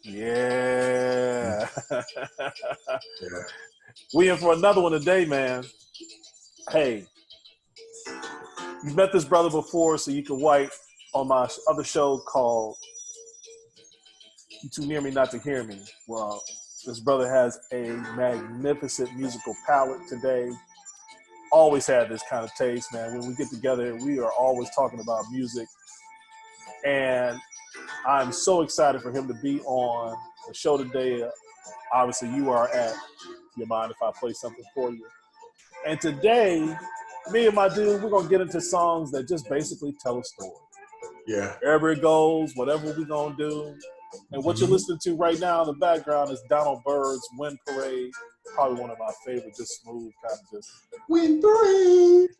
Yeah. Yeah. We in for another one today, man. Hey, you've met this brother before, Soyica White, on my other show called You Too Near Me Not to Hear Me. Well, this brother has a magnificent musical palette today. Always had this kind of taste, man. When we get together, we are always talking about music. And I'm so excited for him to be on the show today. Obviously, you are at Your Mind If I Play Something For You. And today, me and my dude, we're going to get into songs that just basically tell a story. Yeah. Wherever it goes, whatever we're going to do. And what you're listening to right now in the background is Donald Byrd's Wind Parade. Probably one of my favorite, just smooth, kind of just. Wind Parade.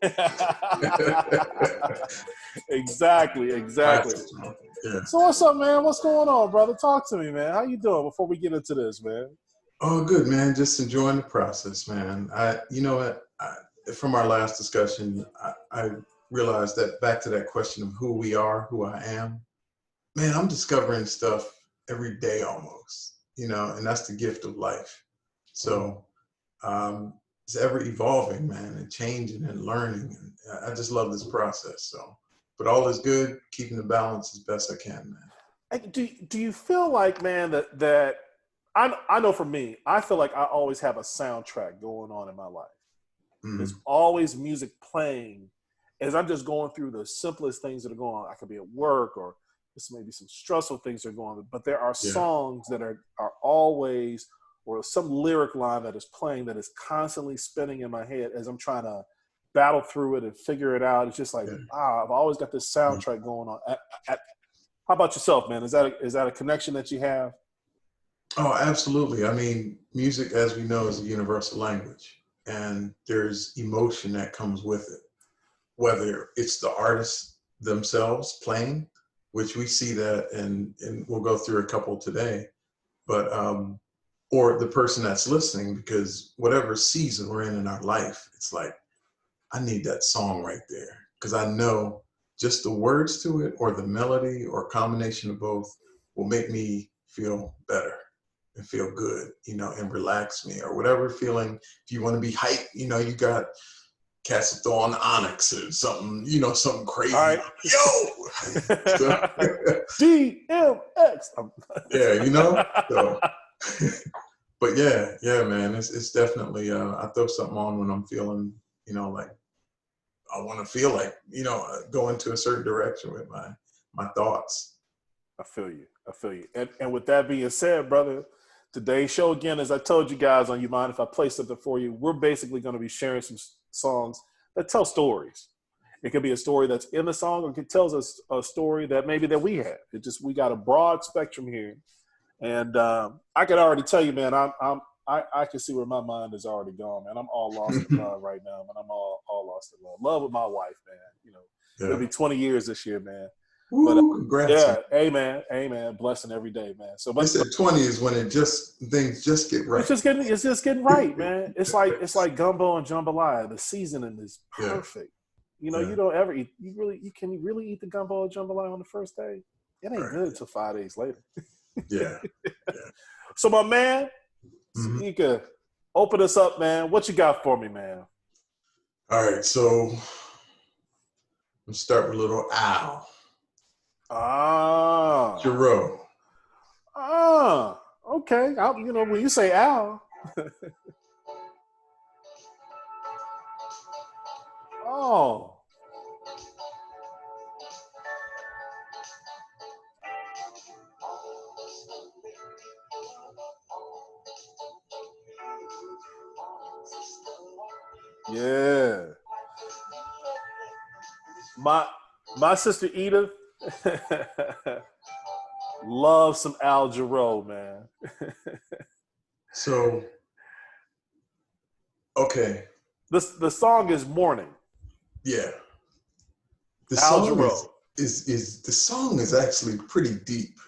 Exactly. Yeah. So what's up, man? What's going on, brother? Talk to me, man. How you doing before we get into this, man? Oh, good, man. Just enjoying the process, man. You know what? From our last discussion, I realized that back to that question of who we are, who I am, man, I'm discovering stuff every day almost, and that's the gift of life. So it's ever evolving, man, and changing and learning. And I just love this process. So, but all is good, keeping the balance as best I can, man. Do you feel like, man, that I know for me, I feel like I always have a soundtrack going on in my life. There's always music playing as I'm just going through the simplest things that are going on. I could be at work or this may be some stressful things that are going on, but there are songs that are always, or some lyric line that is playing that is constantly spinning in my head as I'm trying to battle through it and figure it out. It's just like, I've always got this soundtrack going on. How about yourself, man? Is that a connection that you have? Oh, absolutely. I mean, music, as we know, is a universal language, and there's emotion that comes with it, whether it's the artists themselves playing, which we see that, and we'll go through a couple today, but or the person that's listening, because whatever season we're in our life, it's like, I need that song right there, because I know just the words to it or the melody or a combination of both will make me feel better and feel good, and relax me, or whatever feeling. If you want to be hyped, you got cats that throw on Onyx or something, something crazy. All right. Yo! DMX. Yeah, So, but yeah, man, it's definitely, I throw something on when I'm feeling, like I want to feel like, go into a certain direction with my thoughts. I feel you. And with that being said, brother, today's show, again, as I told you guys on You Mind If I Play Something For You, we're basically going to be sharing some songs that tell stories. It could be a story that's in the song, or it tells us a story that maybe that we have. We got a broad spectrum here. And I can already tell you, man, I can see where my mind is already gone, man. I'm all lost in love right now, man. I'm all lost in love. Love with my wife, man. It'll be 20 years this year, man. Ooh, but congrats. Yeah, amen. Blessing every day, man. So, but 20 is when things just get right. It's just getting right, man. It's like gumbo and jambalaya. The seasoning is perfect. You don't ever eat. You can really eat the gumbo and jambalaya on the first day. It ain't good until 5 days later. Yeah. So, my man, you could open us up, man. What you got for me, man? All right, so let's start with a little Al. Jarreau. Okay. When you say Al. Oh. Yeah. My sister Edith loves some Al Jarreau, man. So, okay. The song is Morning. Yeah. The Al song Jarreau. the song is actually pretty deep.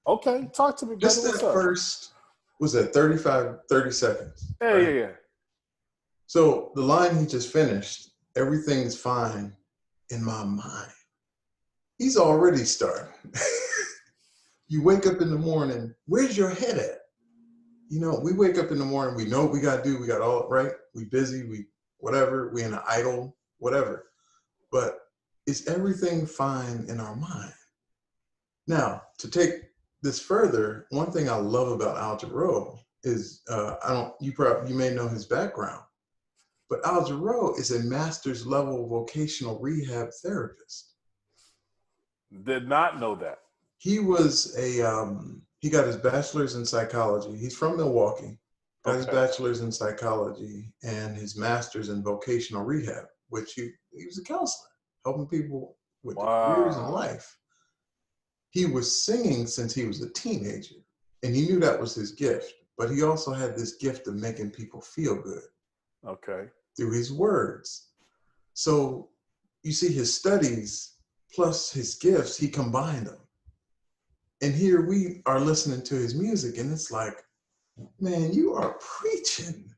Okay, talk to me, brother. Just that first, was that 30 seconds? Right? Yeah. So the line he just finished, everything's fine in my mind. He's already starting. You wake up in the morning, where's your head at? You know, we wake up in the morning, we know what we got to do. We got all right. We busy, we whatever, we in an idle, whatever. But is everything fine in our mind? Now, to take this further, one thing I love about Al Jarreau is, you may know his background, but Al Jarreau is a master's level vocational rehab therapist. Did not know that. He was he got his bachelor's in psychology. He's from Milwaukee, got his bachelor's in psychology and his master's in vocational rehab, which he was a counselor, helping people with their careers in life. He was singing since he was a teenager, and he knew that was his gift, but he also had this gift of making people feel good. Okay. Through his words. So you see his studies plus his gifts, he combined them. And here we are listening to his music, and it's like, man, you are preaching.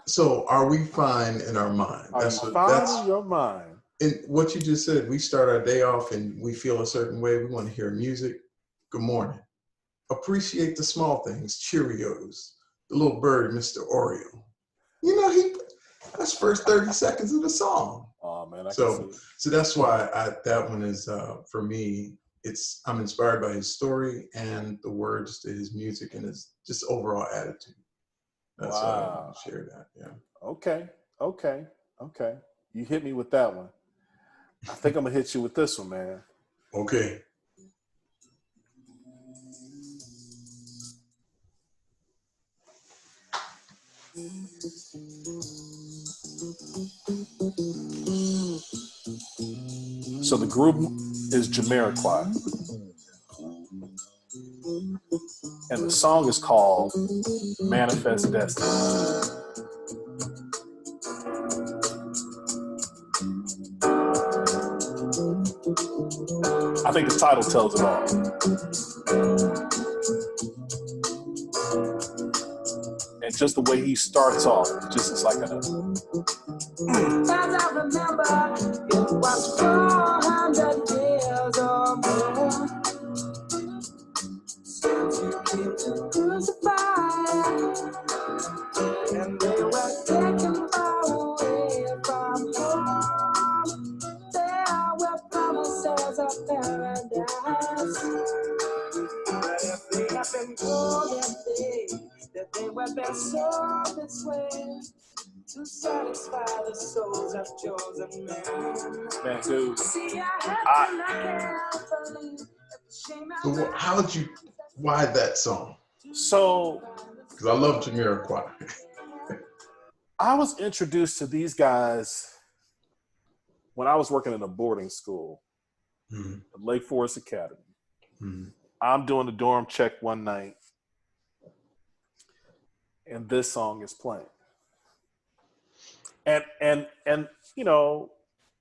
So are we fine in our mind? Are you fine in your mind? And what you just said, we start our day off and we feel a certain way. We want to hear music. Good morning. Appreciate the small things. Cheerios, the little bird, Mr. Oreo. You know, that's first 30 seconds of the song. Oh man, so that's why that one is for me. I'm inspired by his story and the words to his music and his just overall attitude. That's why I want to share that. Yeah. Okay. You hit me with that one. I think I'm gonna hit you with this one, man. Okay. So the group is Jamiroquai, and the song is called Manifest Destiny. I think the title tells it all. And just the way he starts off, it's like a... As I remember, it was 400 years or more since you came to crucify, and they were taken far away from home. There were promises of paradise, but if they had been golden days, that they were best sold this way to satisfy the souls of chosen men. Man, dude. See, So why that song? So, because I love Jamiroquai. I was introduced to these guys when I was working in a boarding school, at Lake Forest Academy. I'm doing the dorm check one night, and this song is playing. And you know,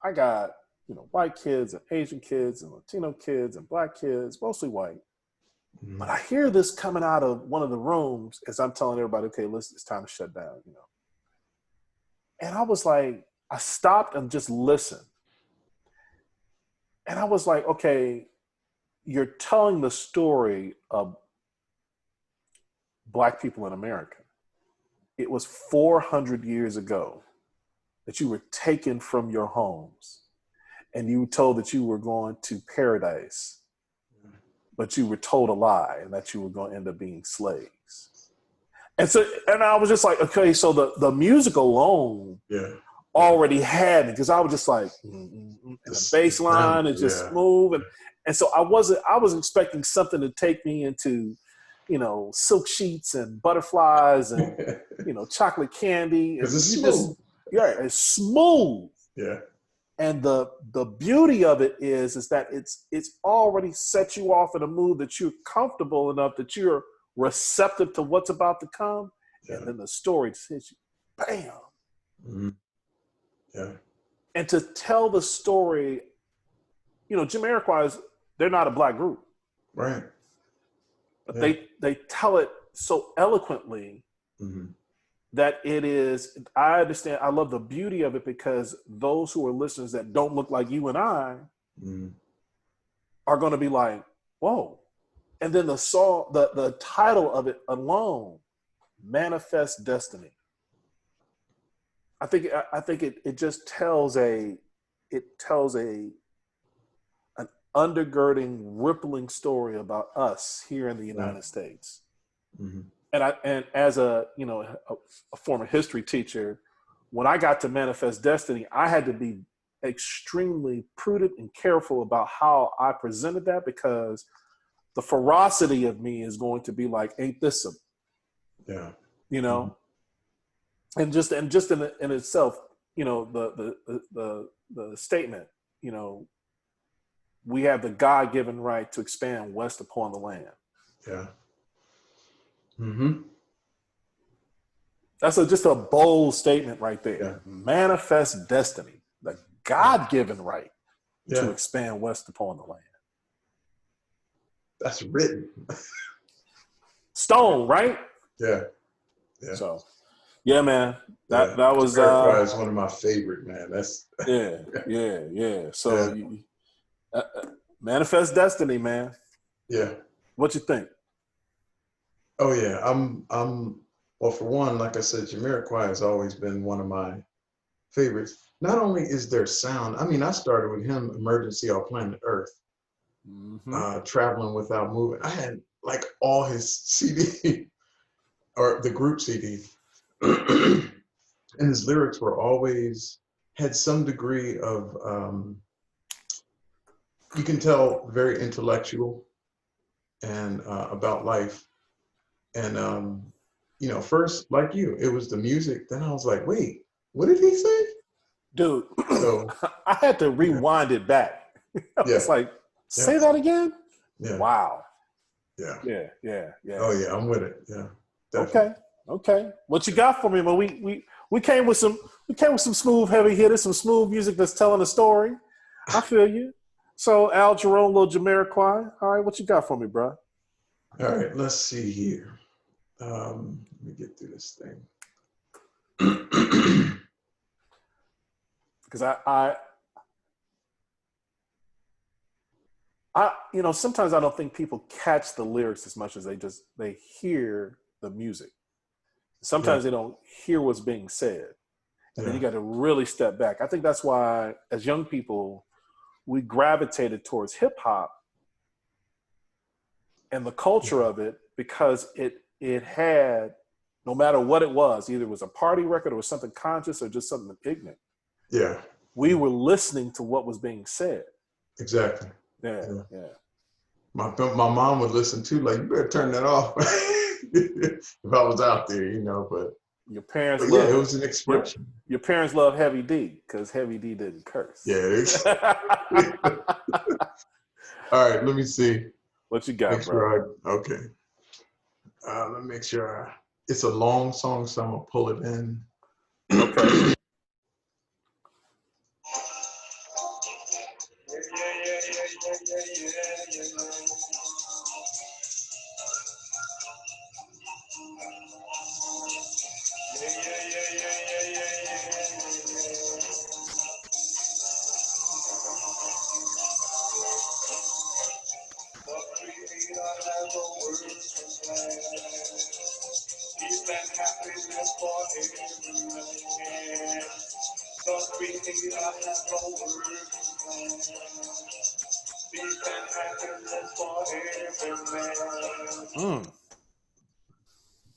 I got, you know, white kids and Asian kids and Latino kids and black kids, mostly white. But I hear this coming out of one of the rooms as I'm telling everybody, okay, listen, it's time to shut down, you know. And I was like, I stopped and just listened. And I was like, okay, you're telling the story of Black people in America. It was 400 years ago that you were taken from your homes and you were told that you were going to paradise, but you were told a lie and that you were going to end up being slaves. And so, and I was just like, okay, so the music alone already had me, because I was just like, and the bass line is just smooth. And so I was expecting something to take me into, you know, silk sheets and butterflies and, you know, chocolate candy. Because it's smooth. It's smooth. Yeah. And the beauty of it is that it's already set you off in a mood that you're comfortable enough that you're receptive to what's about to come. Yeah. And then the story just hits you. Bam. Mm-hmm. Yeah. And to tell the story, you know, Jamiroquai, they're not a Black group. Right. But they tell it so eloquently that it is, I understand, I love the beauty of it, because those who are listeners that don't look like you and I are going to be like, whoa. And then the song, the title of it alone, Manifest Destiny. I think it just tells an undergirding, rippling story about us here in the United States. Mm-hmm. And as a former history teacher, when I got to Manifest Destiny, I had to be extremely prudent and careful about how I presented that, because the ferocity of me is going to be like, ain't this some, and just in itself, the statement, we have the God-given right to expand west upon the land. Yeah. Mm-hmm. That's just a bold statement right there. Yeah. Manifest destiny, the God-given right to expand west upon the land. That's written. Stone, right? Yeah. Yeah. So, yeah, man. That was is one of my favorite, man. That's yeah. So, Manifest Destiny, man. Yeah. What you think? Oh yeah, well, for one, like I said, Jamiroquai has always been one of my favorites. Not only is their sound, I mean, I started with him, Emergency on Planet Earth, Traveling Without Moving. I had like all his CD or the group CD, and his lyrics were always had some degree of, you can tell, very intellectual and about life. And first, like you, it was the music. Then I was like, wait, what did he say? Dude, So I had to rewind it back. I was like, say that again? Yeah. Wow. Yeah. Yeah. Oh yeah, I'm with it. Yeah. Definitely. Okay. What you got for me? Well, we came with some smooth heavy hitters, some smooth music that's telling a story. I feel you. So Al Jarreau, little Jamiroquai. All right, what you got for me, bro? All right, let's see here. Let me get through this thing. Because sometimes I don't think people catch the lyrics as much as they hear the music. Sometimes they don't hear what's being said. And then you got to really step back. I think that's why, as young people, we gravitated towards hip hop and the culture of it, because it had, no matter what it was, either it was a party record or something conscious or just something ignorant. Yeah. We were listening to what was being said. Exactly. Yeah. My mom would listen too, like, you better turn that off if I was out there, but your parents love, it was an expression. Your parents love Heavy D because Heavy D didn't curse. Yeah. All right, let me see. What you got, make bro? Sure okay. Let me make sure. It's a long song, so I'm gonna pull it in. Okay.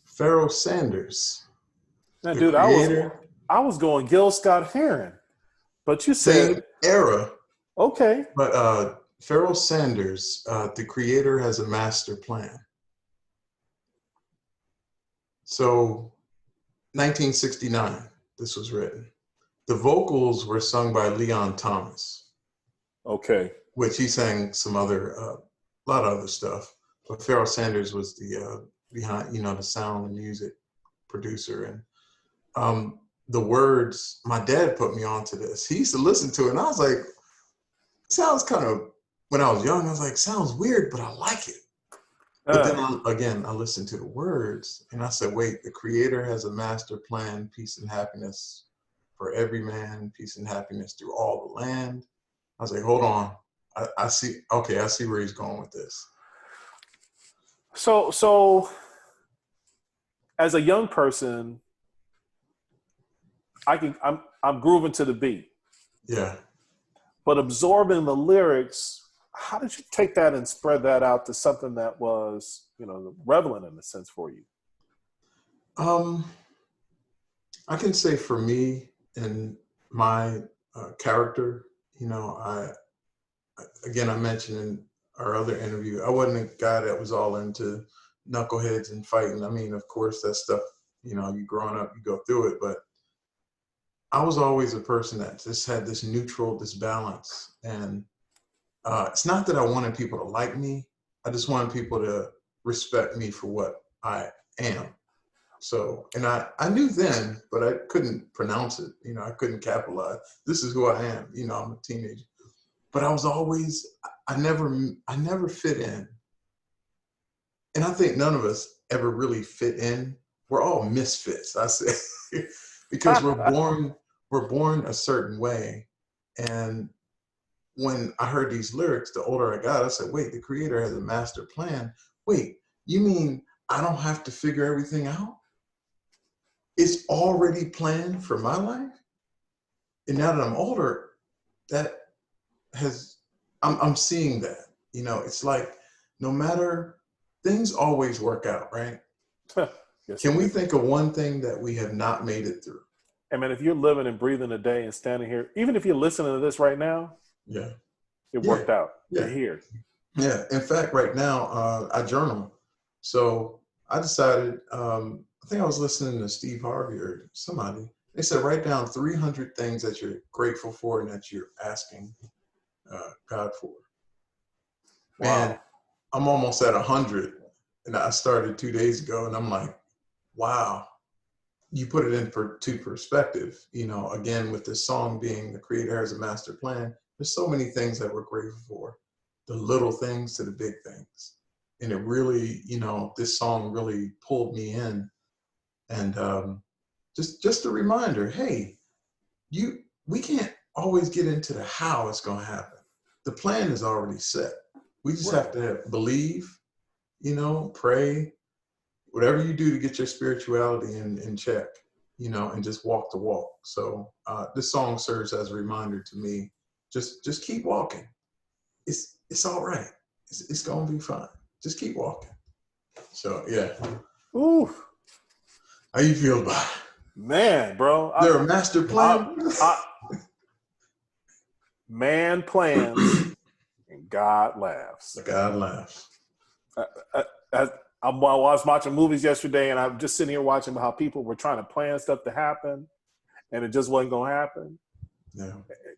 Pharoah Sanders. Now, dude, creator, I was going Gil Scott-Heron, but you same said era. okay. But Pharoah Sanders, the creator, has a master plan. So 1969, this was written. The vocals were sung by Leon Thomas. Okay. Which he sang some other, a lot of other stuff. But Pharoah Sanders was the behind, the sound and music producer. And the words, my dad put me onto this. He used to listen to it, and I was like, sounds kind of, when I was young, I was like, sounds weird, but I like it. But then I listened to the words, and I said, wait, the creator has a master plan, peace and happiness for every man, peace and happiness through all the land. I was like, hold on. I see where he's going with this. So as a young person, I'm grooving to the beat. Yeah. But absorbing the lyrics, how did you take that and spread that out to something that was, relevant in a sense for you? I can say for me and my character, I mentioned in our other interview, I wasn't a guy that was all into knuckleheads and fighting. I mean, of course, that stuff, you growing up, you go through it, but I was always a person that just had this neutral, this balance. And it's not that I wanted people to like me. I just wanted people to respect me for what I am. So, and I knew then, but I couldn't pronounce it. I couldn't capitalize. This is who I am. I'm a teenager. But I was always, I never fit in. And I think none of us ever really fit in. We're all misfits, I say, because we're born a certain way. And when I heard these lyrics, the older I got, I said, wait, the creator has a master plan. Wait, you mean I don't have to figure everything out? It's already planned for my life? And now that I'm older, I'm seeing that. It's like no matter, things always work out, right? Yes, Can we think of one thing that we have not made it through? I mean, if you're living and breathing a day and standing here, even if you're listening to this right now, Yeah. it worked out. Yeah. You're here. Yeah. In fact, right now, I journal. So I decided, I think I was listening to Steve Harvey or somebody. They said, write down 300 things that you're grateful for and that you're asking God for. Wow. Man, I'm almost at 100. And I started 2 days ago, and I'm like, wow. You put it into perspective, again, with this song being the creator has a master plan. There's so many things that we're grateful for, the little things to the big things. And it really, this song really pulled me in. And just a reminder, hey, we can't always get into the how it's going to happen. The plan is already set. We just have to believe, pray, whatever you do to get your spirituality in check, and just walk the walk. So this song serves as a reminder to me, just keep walking. It's all right. It's going to be fine. Just keep walking. So, yeah. Ooh. How you feel about it? Man, bro. There a master plan? Man plans and God laughs. God laughs. I was watching movies yesterday, and I'm just sitting here watching how people were trying to plan stuff to happen, and it just wasn't going to happen. Yeah.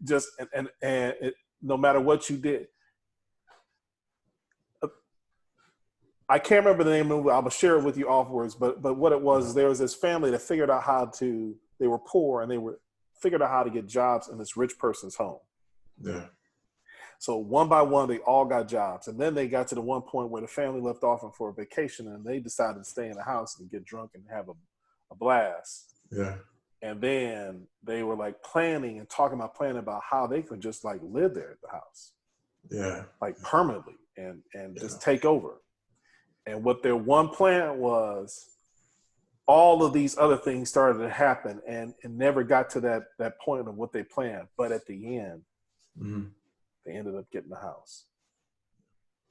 Just and it, no matter what you did, I can't remember the name of the movie. I will share it with you afterwards. But what it was, there was this family that figured out how to. They were poor, and figured out how to get jobs in this rich person's home. Yeah. So one by one, they all got jobs. And then they got to the one point where the family left off for a vacation, and they decided to stay in the house and get drunk and have a blast. Yeah. And then they were like planning about how they could just like live there at the house. Yeah. Like permanently and just take over. And what their one plan was, all of these other things started to happen and never got to that point of what they planned. But at the end, they ended up getting the house.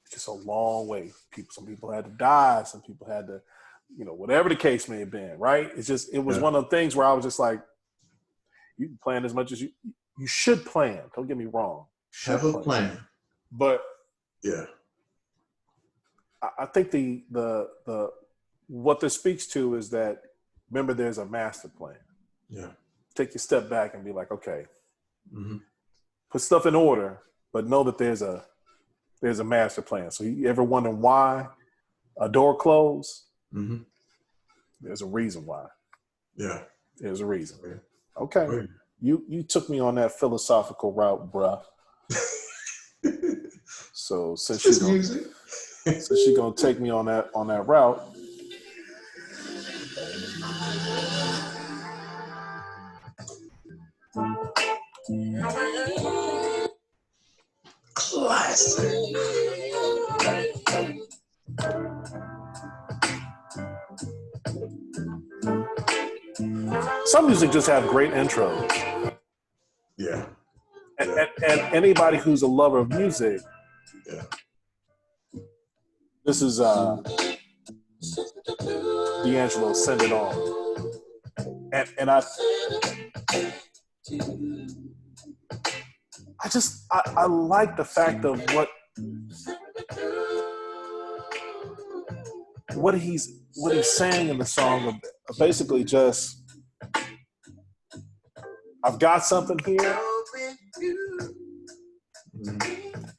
It's just a long way. Some people had to die. Some people had to, whatever the case may have been, right? It was one of the things where I was just like, you can plan as much as you should plan. Don't get me wrong. Have a plan. But yeah, I think the what this speaks to is that, remember, there's a master plan. Yeah. Take your step back and be like, okay, put stuff in order, but know that there's a master plan. So you ever wonder why a door closed? There's a reason why. Yeah. There's a reason. Okay. Right. You took me on that philosophical route, bruh. So since she's gonna take me on that route, classic. some music just have great intros. Yeah. And anybody who's a lover of music, Yeah. this is D'Angelo, Send It On. And I like the fact of what he's saying in the song of basically just, I've got something here,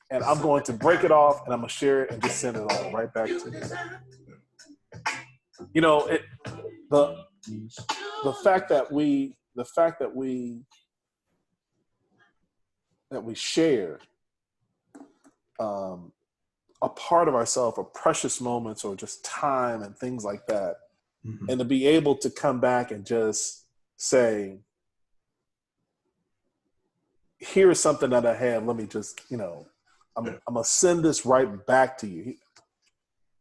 and I'm going to break it off, and I'm gonna share it and just send it on right back to you. You know, the fact that we share a part of ourselves, or precious moments, or just time and things like that, and to be able to come back and just say, here's something that I have. Let me just, I'm gonna send this right back to you.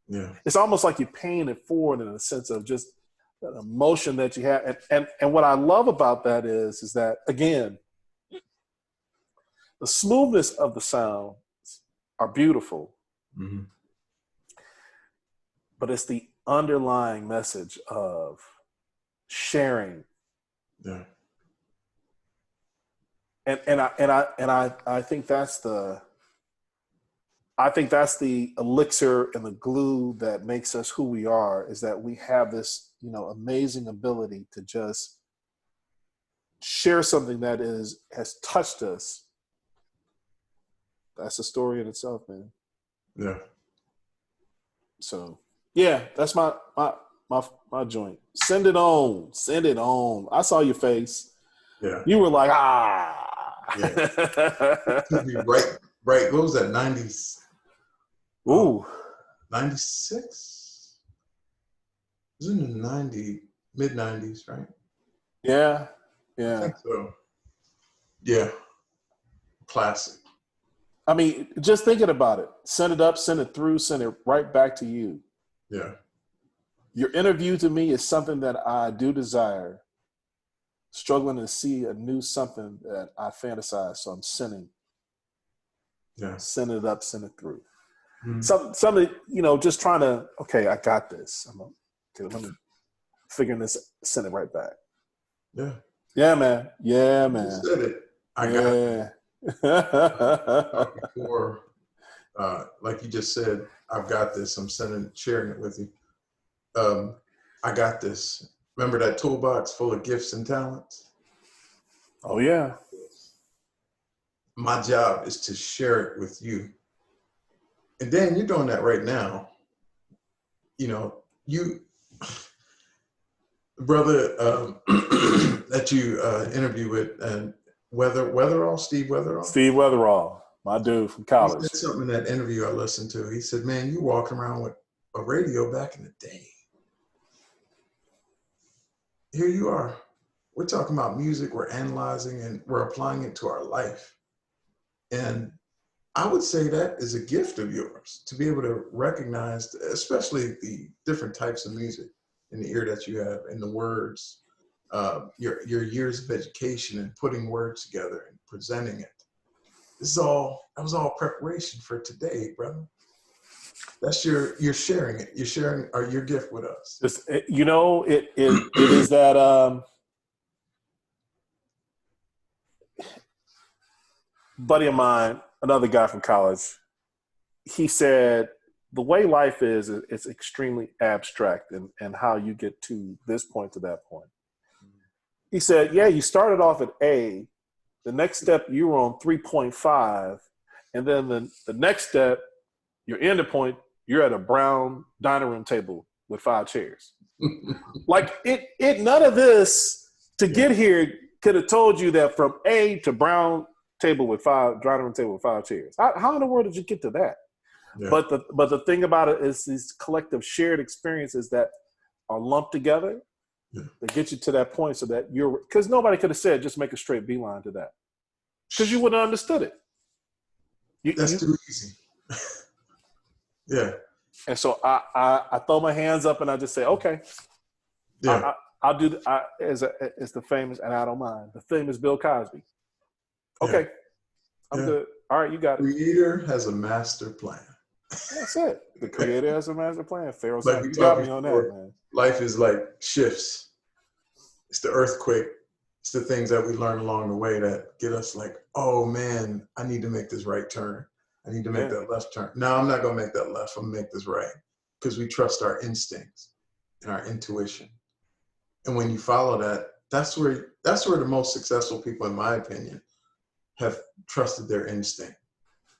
Yeah. It's almost like you're paying it forward in a sense of just that emotion that you have. And what I love about that is that, again, the smoothness of the sounds are beautiful, but it's the underlying message of sharing. Yeah. And I think that's the elixir and the glue that makes us who we are, is that we have this, amazing ability to just share something that has touched us. That's a story in itself, man. Yeah. So yeah, that's my joint. Send it on. Send it on. I saw your face. Yeah. You were like, Yeah. Took me right. What was that? 90s. Ooh. 96? It was in the mid 90s, right? Yeah. I think so. Yeah. Classic. I mean, just thinking about it. Send it up, send it through, send it right back to you. Yeah. Your interview to me is something that I do desire. Struggling to see a new something that I fantasize, so I'm sending. Yeah. Send it up, send it through. Something, just trying to, okay, I got this. Let me figure this, send it right back. Yeah. Yeah, man. Yeah, man. You said it. I got it. Before, like you just said, I've got this. I'm sharing it with you. I got this. Remember that toolbox full of gifts and talents? Oh, yeah. My job is to share it with you. And Dan, you're doing that right now. You, brother, that you interview with, and Steve Weatherall. Steve Weatherall, my dude from college. He said something in that interview I listened to. He said, man, you walking around with a radio back in the day. Here you are. We're talking about music, we're analyzing, and we're applying it to our life. And I would say that is a gift of yours, to be able to recognize, especially the different types of music in the ear that you have, and the words, your years of education and putting words together and presenting it. That was all preparation for today, brother. That's you're sharing it. You're sharing your gift with us. It is that buddy of mine, another guy from college, he said, the way life is, it's extremely abstract, and how you get to this point to that point. He said, yeah, you started off at A, the next step you were on 3.5, and then the next step, your end point, you're at a brown dining room table with 5 chairs. Like none of this to get here could have told you that from A to brown dining room table with 5 chairs. How in the world did you get to that? Yeah. But the thing about it is these collective shared experiences that are lumped together that get you to that point, so that because nobody could have said just make a straight beeline to that, because you wouldn't have understood it. That's too easy. Yeah. And so I throw my hands up and I just say, okay, yeah. I'll do as the famous, and I don't mind, the famous Bill Cosby. Okay, Yeah. I'm Yeah. good. All right, you got it. Creator has a master plan. That's it. The creator has a master plan. Pharaoh Like Sanders. we You got talked me on before, that, man. life is like shifts. It's the earthquake. It's the things that we learn along the way that get us like, oh man, I need to make this right turn. I need to make that left turn. No, I'm not going to make that left. I'm going to make this right. Because we trust our instincts and our intuition. And when you follow that, that's where the most successful people, in my opinion, have trusted their instinct.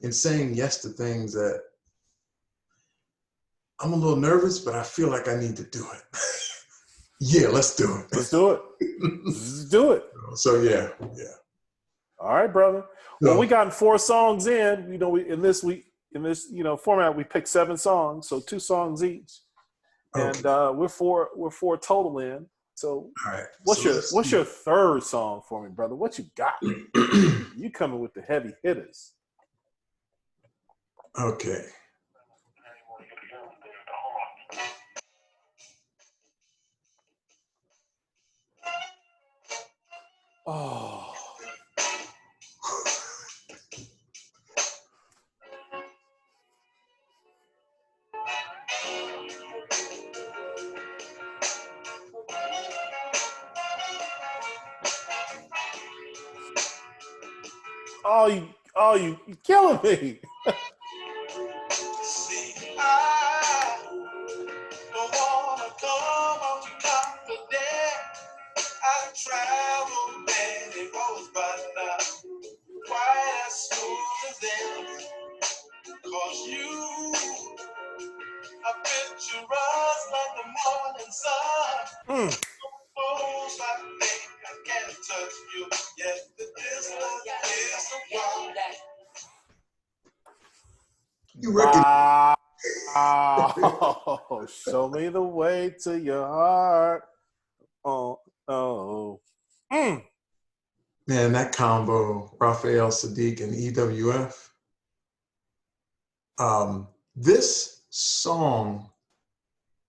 In saying yes to things that I'm a little nervous, but I feel like I need to do it. Yeah, let's do it. Let's do it. Let's do it. So yeah. All right, brother. No. Well, we gotten 4 songs in. You know, in this format, we picked 7 songs, so 2 songs each, and we're four total in. So, all right. what's your third song for me, brother? What you got? You coming with the heavy hitters? Okay. Oh. You killing me. See, I don't wanna come on confident. I traveled many roads, but not quite as smooth as them. 'Cause you are picturesque like the morning sun. Close, I think I can touch you, yet the distance is a wall. You reckon? Wow. Show me the way to your heart. Oh. Man, that combo, Raphael Sadiq and EWF. This song,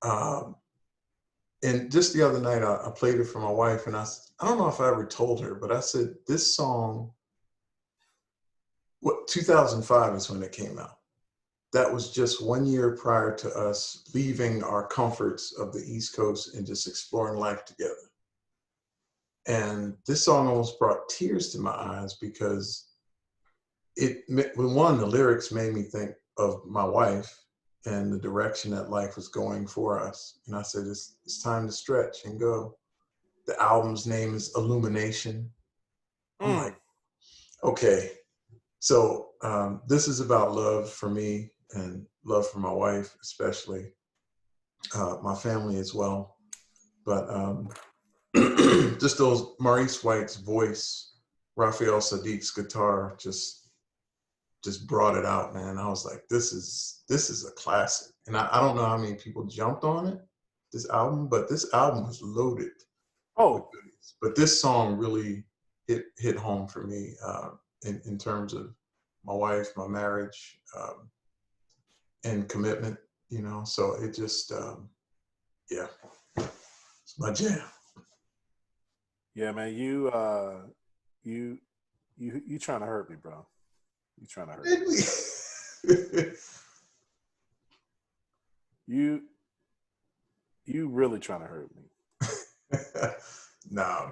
and just the other night I played it for my wife, and I don't know if I ever told her, but I said this song, 2005 is when it came out. That was just 1 year prior to us leaving our comforts of the East Coast and just exploring life together. And this song almost brought tears to my eyes because the lyrics made me think of my wife and the direction that life was going for us. And I said, it's time to stretch and go. The album's name is Illumination. I'm like, okay. So this is about love for me and love for my wife, especially my family as well. But just those Maurice White's voice, Raphael Sadiq's guitar just brought it out, man. I was like, this is a classic. And I don't know how many people jumped on it, this album, but this album was loaded. But this song really hit home for me in terms of my wife, my marriage, and commitment, you know. So it just, yeah, it's my jam. Yeah, man, you trying to hurt me, bro. You trying to hurt me. You really trying to hurt me. Nah,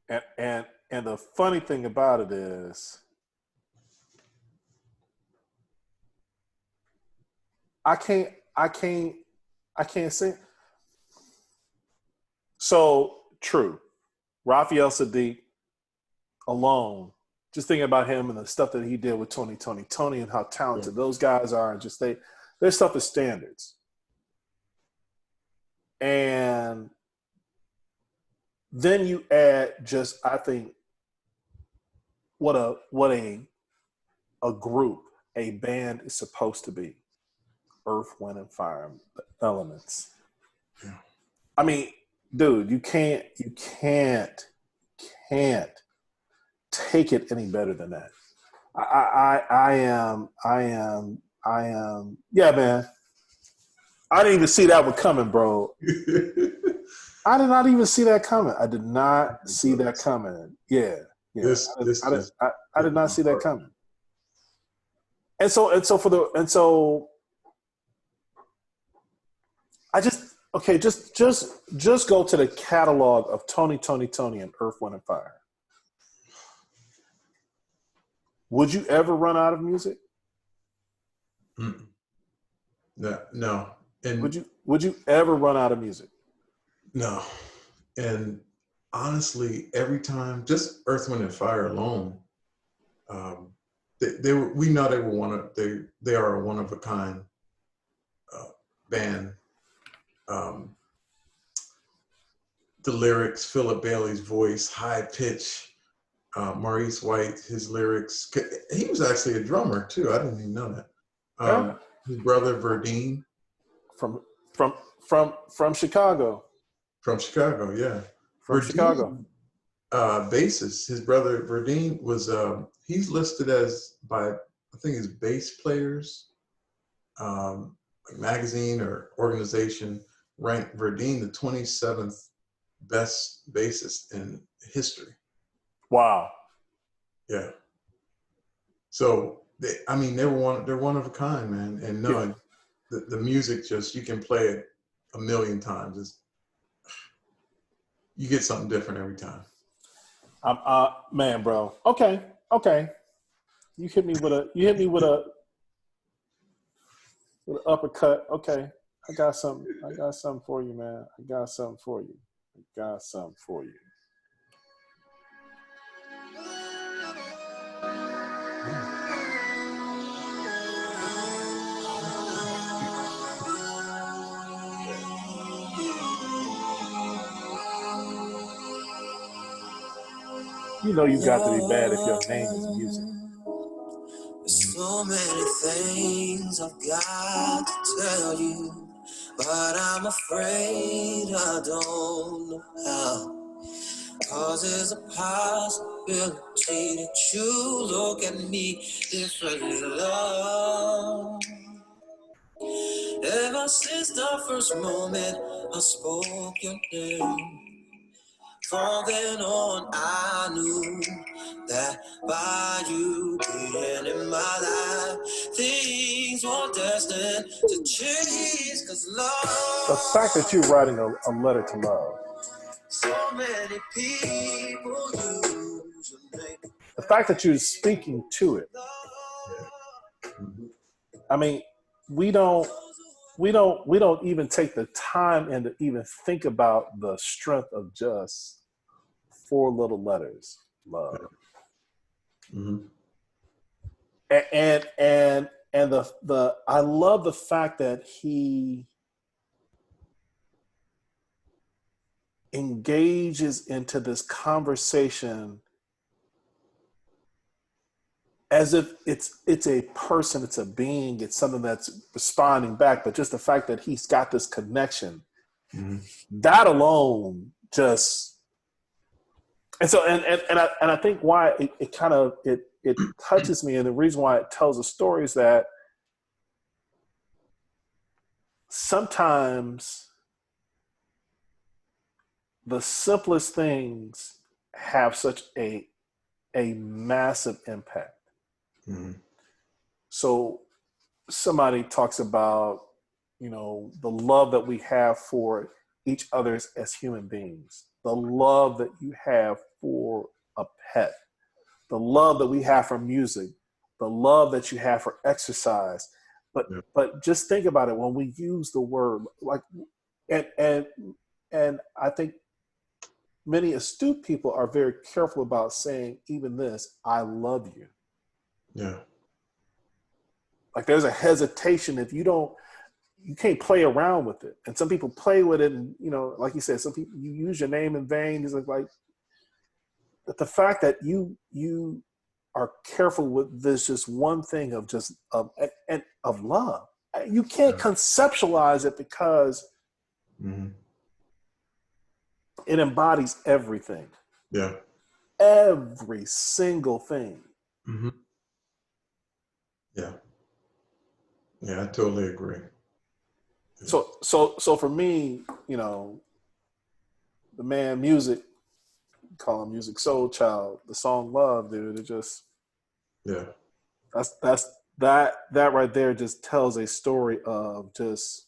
man. And the funny thing about it is, I can't sing. So true. Raphael Sadiq alone, just thinking about him and the stuff that he did with Tony and how talented those guys are, and just their stuff is standards. And then you add just, I think, what a group, a band is supposed to be. Earth, Wind, and Fire, elements. Yeah. I mean, dude, you can't take it any better than that. I am, yeah, man. I didn't even see that one coming, bro. I did not even see that coming. I did not see that coming. Yeah. I did not see that coming. And so I just go to the catalog of Tony and Earth, Wind and Fire. Would you ever run out of music? No. And would you ever run out of music? No. And honestly, every time, just Earth, Wind and Fire alone, we know they are a one of a kind band. The lyrics, Philip Bailey's voice, high pitch, Maurice White, his lyrics. He was actually a drummer too. I didn't even know that. His brother Verdine, from Chicago. From Chicago, yeah. From Chicago. Bassist. His brother Verdine was. He's listed as by I think his bass players, like magazine or organization ranked Verdine the 27th best bassist in history. Wow. Yeah. So they're one of a kind, man. And no, the music just, you can play it a million times. You get something different every time. Man, bro. Okay. You hit me with a uppercut. Okay. I got something for you, man. I got something for you. You know you got to be bad if your name is music. There's so many things I've got to tell you, but I'm afraid I don't know how. 'Cause there's a possibility that you look at me differently, love. Ever since the first moment I spoke your name, from then on I knew that by you being in my life, things were destined to change. 'Cause love, The fact that you're writing a letter to love. so many people use your name. The fact that you're speaking to it. I mean, we don't even take the time and to even think about the strength of just 4 little letters, love. Mm-hmm. And the I love the fact that he engages into this conversation as if it's a person, it's a being, it's something that's responding back. But just the fact that he's got this connection, that alone just, and so and I think why it kind of it touches me, and the reason why it tells a story is that sometimes the simplest things have such a massive impact. Mm-hmm. So somebody talks about, the love that we have for each other as human beings, the love that you have for a pet, the love that we have for music, the love that you have for exercise. But just think about it when we use the word like, and I think many astute people are very careful about saying even this, I love you. Yeah. Like there's a hesitation if you can't play around with it. And some people play with it and, like you said, some people, you use your name in vain. It's like but the fact that you are careful with this just one thing of just of love. You can't conceptualize it because it embodies everything. Yeah. Every single thing. Mm-hmm. Yeah. Yeah, I totally agree. So for me, you know, the man Music, call him Music Soul Child, the song Love, dude, it just Yeah. that's that right there just tells a story of just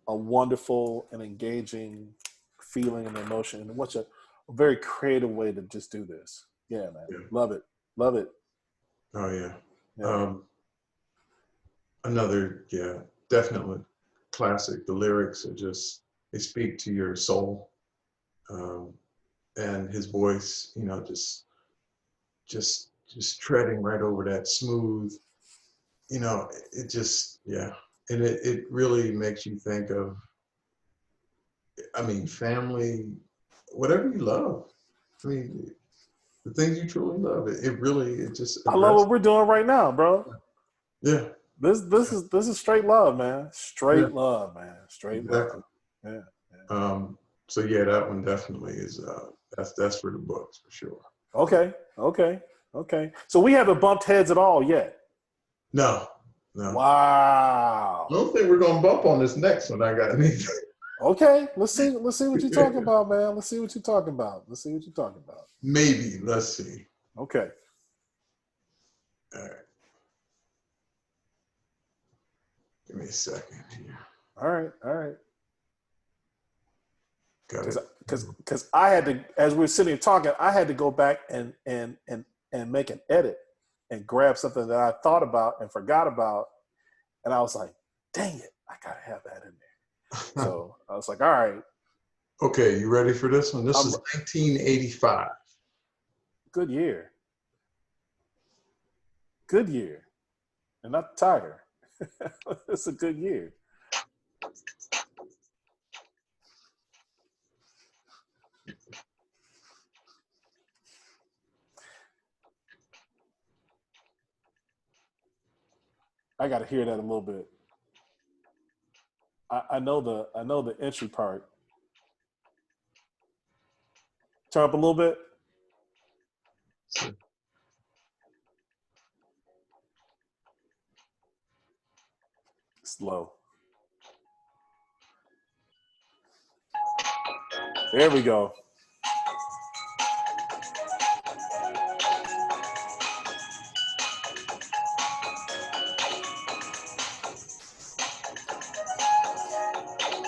a wonderful and engaging feeling and emotion, and what's a very creative way to just do this. Yeah, man. Yeah. Love it. Love it. Oh yeah. Yeah. Another, yeah, definitely classic. The lyrics are just, they speak to your soul. And his voice, you know, just treading right over that smooth, you know, it just, yeah. And it really makes you think of, I mean, family, whatever you love. I mean, the things you truly love, it really, it just I love addresses. what we're doing right now, bro. Yeah. This is straight love, man. Straight Yeah, love, man. Straight love. exactly. Yeah. So yeah, that one definitely is, that's for the books for sure. Okay. So we haven't bumped heads at all yet. No. I Wow. don't think we're gonna bump on this next one. I got anything. Okay. Let's see what you're talking about, man. Let's see what you're talking about. Maybe. Let's see. Okay. All right. Give me a second here. All right. Got it. Because I had to, as we were sitting here talking, I had to go back and make an edit and grab something that I thought about and forgot about, and I was like, dang it, I gotta have that in there. So I was like, all right. Okay, you ready for this one? This is 1985. Good year. And not the Tiger. It's a good year. I got to hear that a little bit. I know the entry part. Turn up a little bit. Slow. There we go.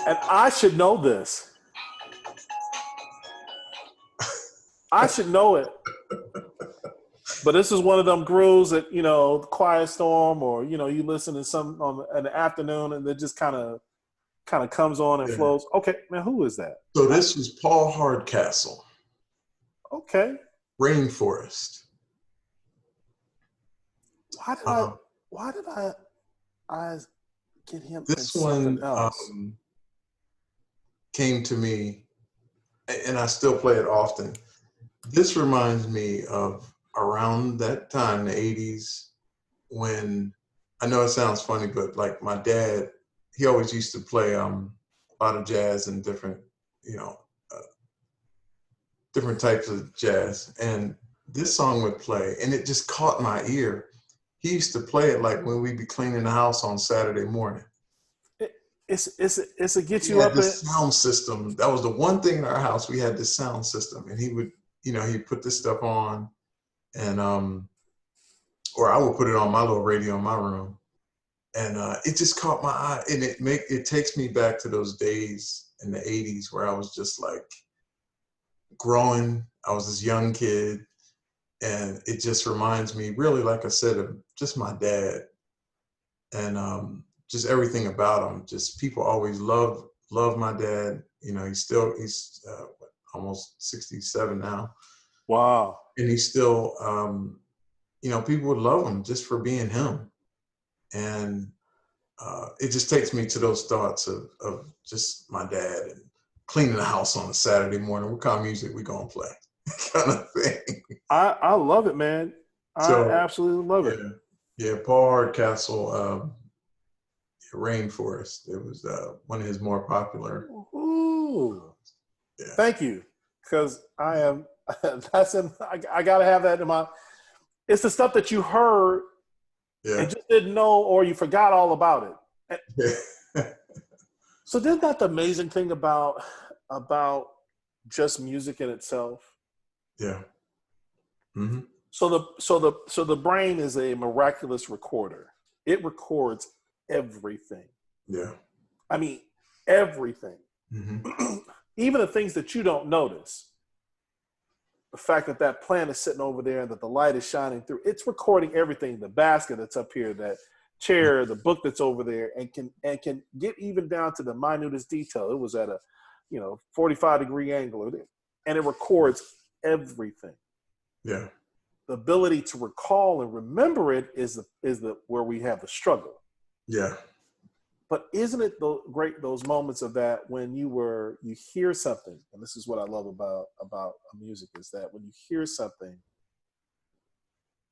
And I should know this. I should know it. But this is one of them grooves that, you know, Quiet Storm, or, you know, you listen to some in the afternoon and it just kind of comes on and flows. Okay, man, who is that? So this was Paul Hardcastle. Okay. Rainforest. Why did I get him This in something else? Came to me, and I still play it often. This reminds me of around that time, the 80s, when, I know it sounds funny, but like my dad, he always used to play a lot of jazz and different, you know, different types of jazz. And this song would play, and it just caught my ear. He used to play it like when we'd be cleaning the house on Saturday morning. It's a get you up. This sound system. That was the one thing in our house. We had this sound system, and he would, you know, he'd put this stuff on, and or I would put it on my little radio in my room, and it just caught my eye, and it takes me back to those days in the 80s where I was just like growing. I was this young kid, and it just reminds me, really, like I said, of just my dad, and just everything about him. Just people always love my dad. You know, he's almost 67 now. Wow. And he's still, you know, people would love him just for being him. And it just takes me to those thoughts of just my dad and cleaning the house on a Saturday morning. What kind of music we gonna play? Kind of thing. I love it, man. I absolutely love it. Yeah, Paul Hardcastle, Rainforest. It was one of his more popular. Ooh. Yeah. Thank you. Because I am, I got to have that in my, it's the stuff that you heard and just didn't know, or you forgot all about it. So isn't that the amazing thing about just music in itself? Yeah. Mm-hmm. So the brain is a miraculous recorder. It records everything. Yeah. I mean, everything. Mm-hmm. Even the things that you don't notice. The fact that that plant is sitting over there and that the light is shining through, it's recording everything. The basket that's up here, that chair, the book that's over there, and can get even down to the minutest detail. It was at a 45-degree angle, and it records everything. Yeah. The ability to recall and remember it is the where we have the struggle. Yeah. But isn't it great, those moments of that when you hear something, and this is what I love about music, is that when you hear something,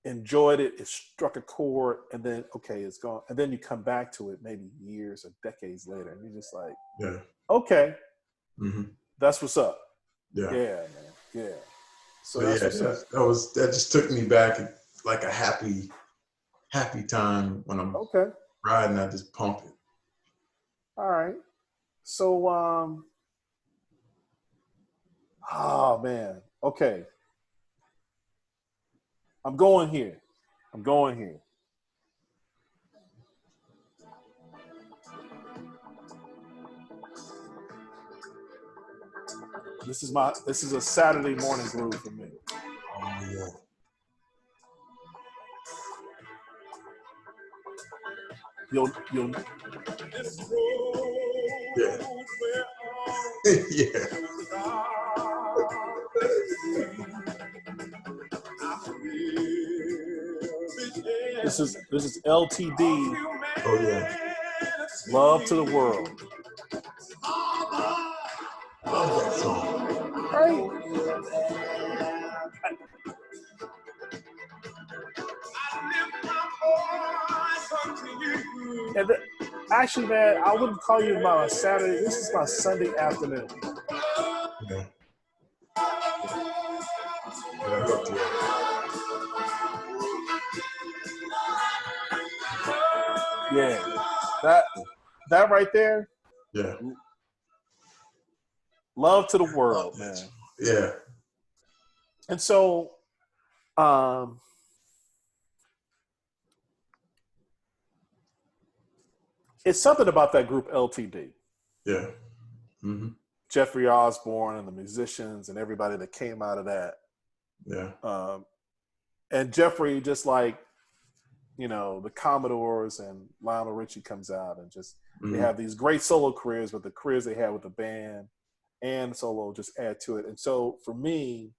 enjoyed it, it struck a chord, and then okay, it's gone, and then you come back to it maybe years or decades later, and you're just like, Yeah. okay, Mm-hmm. that's what's up. Yeah. Yeah, man. Yeah. So But that's yeah, what's up. that just took me back like a happy time when I'm Okay. riding. I just pump it. All right. So oh man. Okay. I'm going here. This is a Saturday morning groove for me. Oh yeah. You'll Yeah. Yeah. This is LTD. Oh yeah. Love to the World. Love that song. Right. And actually, man, I wouldn't call you my Saturday. This is my Sunday afternoon. Yeah. That hook, Yeah. That right there. yeah. Love to the World, man. Yeah. And so, it's something about that group LTD. Yeah. Mm-hmm. Jeffrey Osborne and the musicians and everybody that came out of that. Yeah. And Jeffrey, just like, the Commodores and Lionel Richie comes out and just, they have these great solo careers, but the careers they had with the band and solo just add to it. And so for me,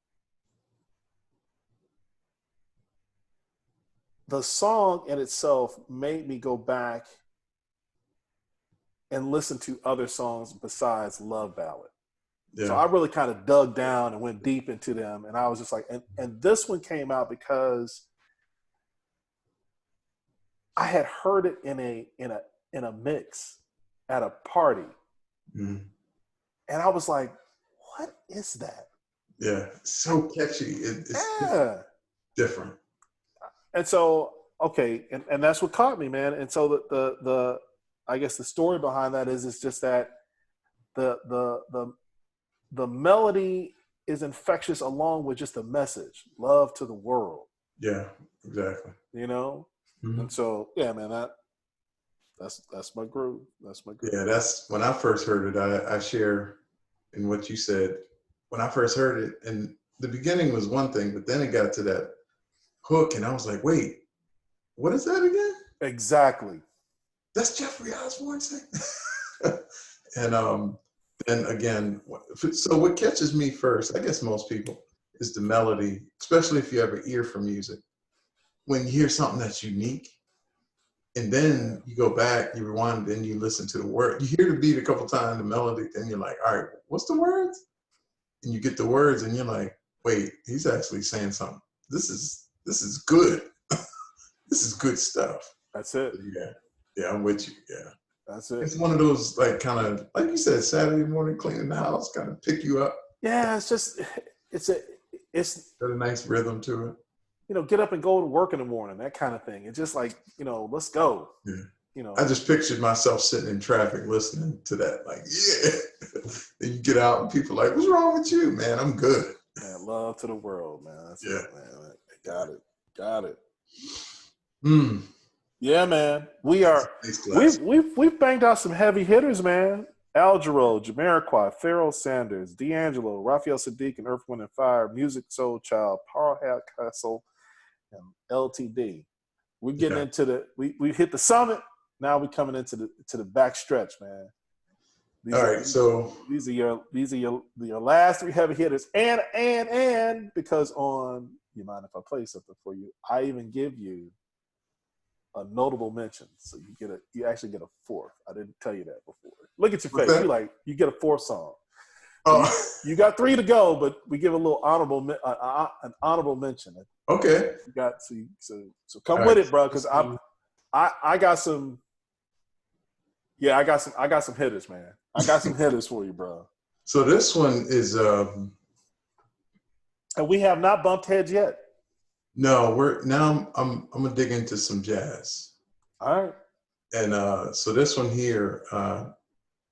the song in itself made me go back and listen to other songs besides Love Ballad. Yeah. So I really kind of dug down and went deep into them. And I was just like, and this one came out because I had heard it in a mix at a party. Mm-hmm. And I was like, what is that? Yeah. So catchy. It's different. And so, okay. And that's what caught me, man. And so the I guess the story behind that is just that the melody is infectious along with just the message, love to the world. Yeah, exactly. Mm-hmm. And so, yeah, man, that's my groove. That's my groove. Yeah, that's when I first heard it. I share in what you said. When I first heard it, and the beginning was one thing, but then it got to that hook, and I was like, wait, what is that again? Exactly. That's Jeffrey Osborne saying. And then again, so what catches me first, I guess most people, is the melody, especially if you have an ear for music. When you hear something that's unique, and then you go back, you rewind, then you listen to the word. You hear the beat a couple times, the melody, then you're like, all right, what's the words? And you get the words, and you're like, wait, he's actually saying something. This is good. This is good stuff. That's it. Yeah, I'm with you. Yeah. That's it. It's one of those, like, kind of, like you said, Saturday morning cleaning the house, kind of pick you up. Yeah, it's got a nice rhythm to it. Get up and go to work in the morning, that kind of thing. It's just like, let's go. Yeah. you know. I just pictured myself sitting in traffic listening to that, like, yeah. Then you get out and people are like, what's wrong with you, man? I'm good. Man, love to the world, man. That's Yeah. it, man. Got it. Mm. Yeah, man. We've banged out some heavy hitters, man. Algero, Jamiroquai, Pharoah Sanders, D'Angelo, Raphael Sadiq, and Earth, Wind and Fire, Music Soul Child, Powerhouse Castle, and LTD. We're getting into we hit the summit. Now we're coming into the back stretch, man. These are your last three heavy hitters, and because on you mind if I play something for you? I even give you a notable mention, so you actually get a fourth. I didn't tell you that before. Look at your face. You get a fourth song. So you got three to go, but we give a little an honorable mention. Okay. You got so come with it, bro, because I got some. Yeah, I got some hitters, man. I got some hitters for you, bro. So this one is and we have not bumped heads yet. no, I'm gonna dig into some jazz. All right. And so this one here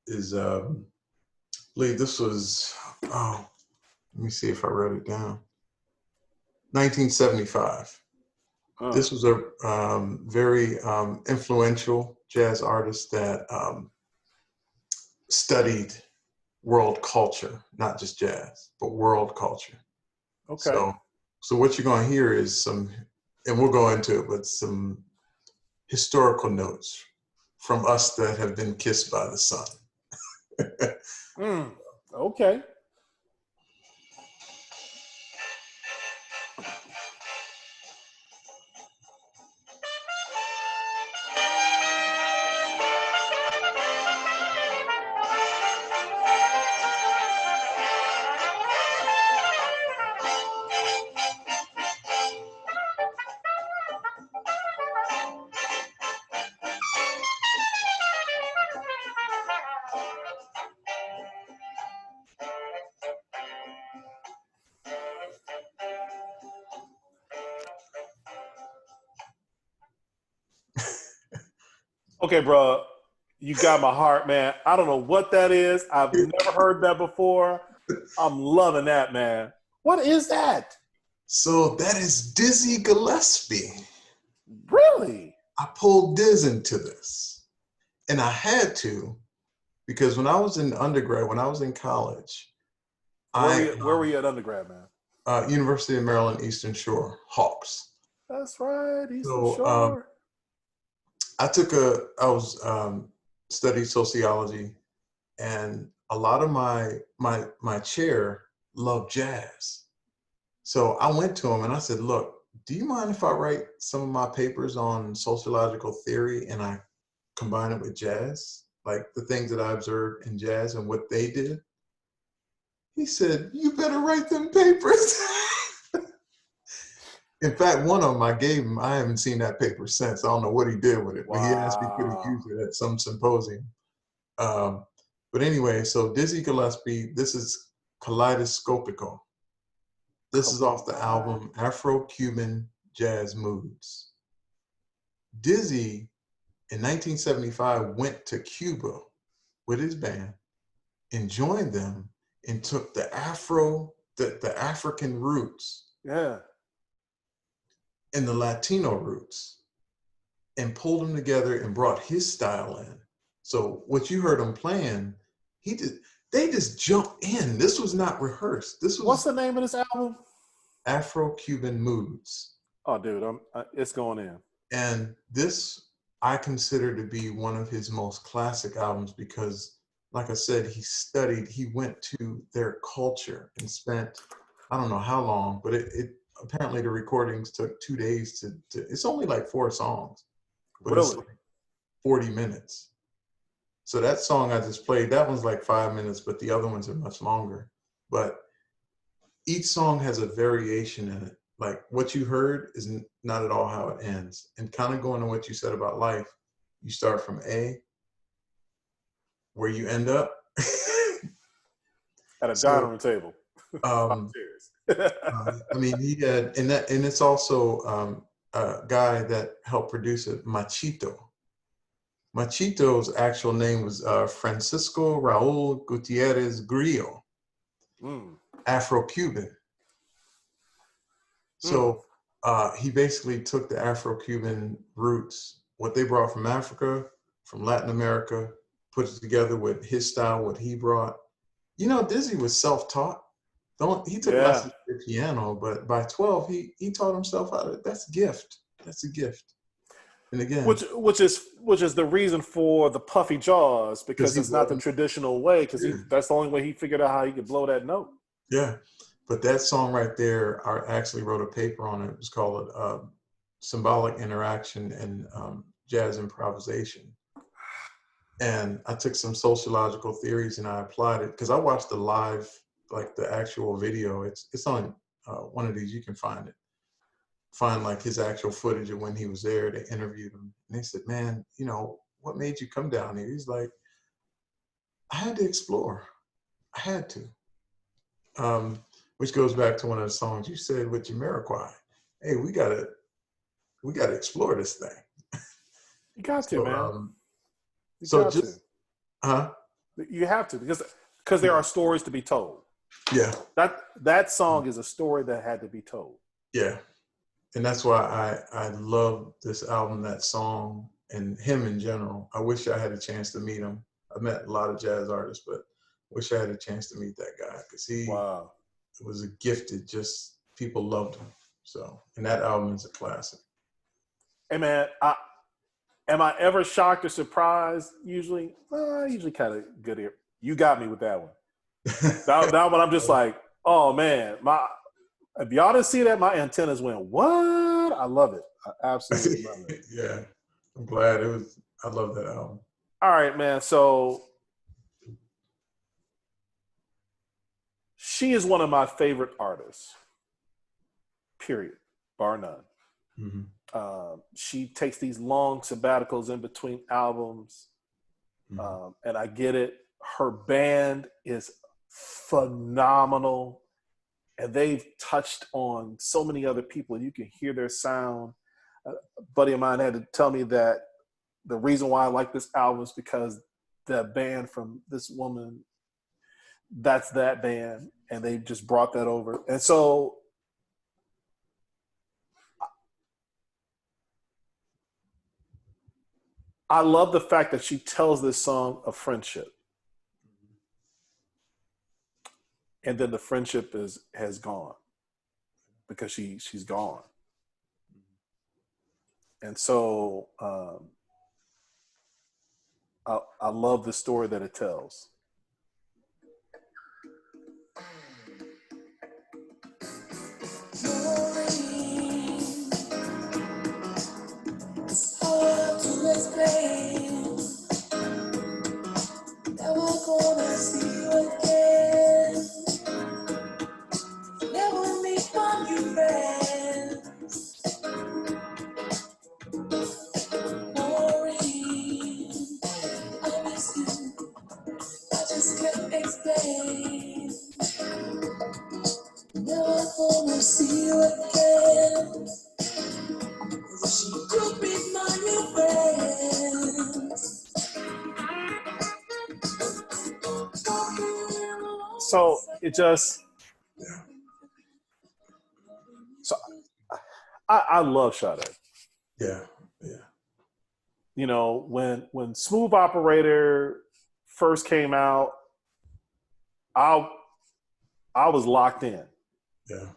is I believe this was let me see if I wrote it down. 1975. This was a very influential jazz artist that studied world culture, not just jazz, but world culture. Okay. So what you're going to hear is some, and we'll go into it, but some historical notes from us that have been kissed by the sun. Okay. Okay, bro. You got my heart, man. I don't know what that is. I've never heard that before. I'm loving that, man. What is that? So that is Dizzy Gillespie. Really? I pulled Diz into this. And I had to, because when I was in undergrad, when I was in college, Where were you at undergrad, man? University of Maryland, Eastern Shore, Hawks. That's right, Eastern Shore. I studied sociology, and a lot of my chair loved jazz. So I went to him and I said, look, do you mind if I write some of my papers on sociological theory and I combine it with jazz? Like the things that I observed in jazz and what they did? He said, you better write them papers. In fact, one of them I gave him, I haven't seen that paper since. I don't know what he did with it, but he asked me could he use it at some symposium. But anyway, so Dizzy Gillespie, this is Kaleidoscopico. This is off the album Afro-Cuban Jazz Moods. Dizzy, in 1975, went to Cuba with his band and joined them and took the African roots. Yeah. And the Latino roots and pulled them together and brought his style in. So what you heard him playing, they just jumped in. This was not rehearsed. What's the name of this album? Afro-Cuban Moods. Oh, dude, it's going in. And this I consider to be one of his most classic albums because, like I said, he went to their culture and spent, I don't know how long, but it apparently the recordings took 2 days to it's only like 4 songs, but really? It's like 40 minutes. So that song I just played, that one's like 5 minutes, but the other ones are much longer. But each song has a variation in it. Like what you heard is not at all how it ends. And kind of going to what you said about life, you start from A, where you end up. At a dining room table. I mean, he had, and it's also a guy that helped produce it, Machito. Machito's actual name was Francisco Raul Gutierrez Grillo, Afro-Cuban. So he basically took the Afro-Cuban roots, what they brought from Africa, from Latin America, put it together with his style, what he brought. You know, Dizzy was self-taught. He took lessons at the piano, but by 12, he taught himself how to. That's a gift. That's a gift. And again, which is the reason for the puffy jaws, because it's not the traditional way. Because that's the only way he figured out how he could blow that note. Yeah, but that song right there, I actually wrote a paper on it. It was called "Symbolic Interaction and Jazz Improvisation." And I took some sociological theories and I applied it because I watched the live, like the actual video. It's on one of these. You can find it. Find like his actual footage of when he was there. They interviewed him and they said, "Man, you know, what made you come down here?" He's like, "I had to explore. I had to." Which goes back to one of the songs you said with Jamiroquai. Hey, we gotta explore this thing. You got to, man. You have to, because there are stories to be told. Yeah. That song is a story that had to be told. Yeah. And that's why I love this album, that song, and him in general. I wish I had a chance to meet him. I met a lot of jazz artists, but wish I had a chance to meet that guy because he was a gifted, just people loved him. So, and that album is a classic. Hey man, am I ever shocked or surprised? Usually kind of good here. You got me with that one. that one I'm just like, oh man, if y'all didn't see that, my antennas went, what? I love it. I absolutely love it. Yeah, I'm glad I love that album. All right, man. So she is one of my favorite artists, period, bar none. Mm-hmm. She takes these long sabbaticals in between albums, and I get it. Her band is phenomenal, and they've touched on so many other people. You can hear their sound. A buddy of mine had to tell me that the reason why I like this album is because the band from this woman, that's that band, and they just brought that over. And so I love the fact that she tells this song of friendship. And then the friendship has gone because she's gone. And so I love the story that it tells. It's hard to explain. Never gonna see you again. Never meet my new friends. Maureen, I miss you. I just can't explain. Never gonna see you again. Wish you could be my new friends. So it just, so I love Sade. Yeah. You know, when Smooth Operator first came out, I was locked in. Yeah.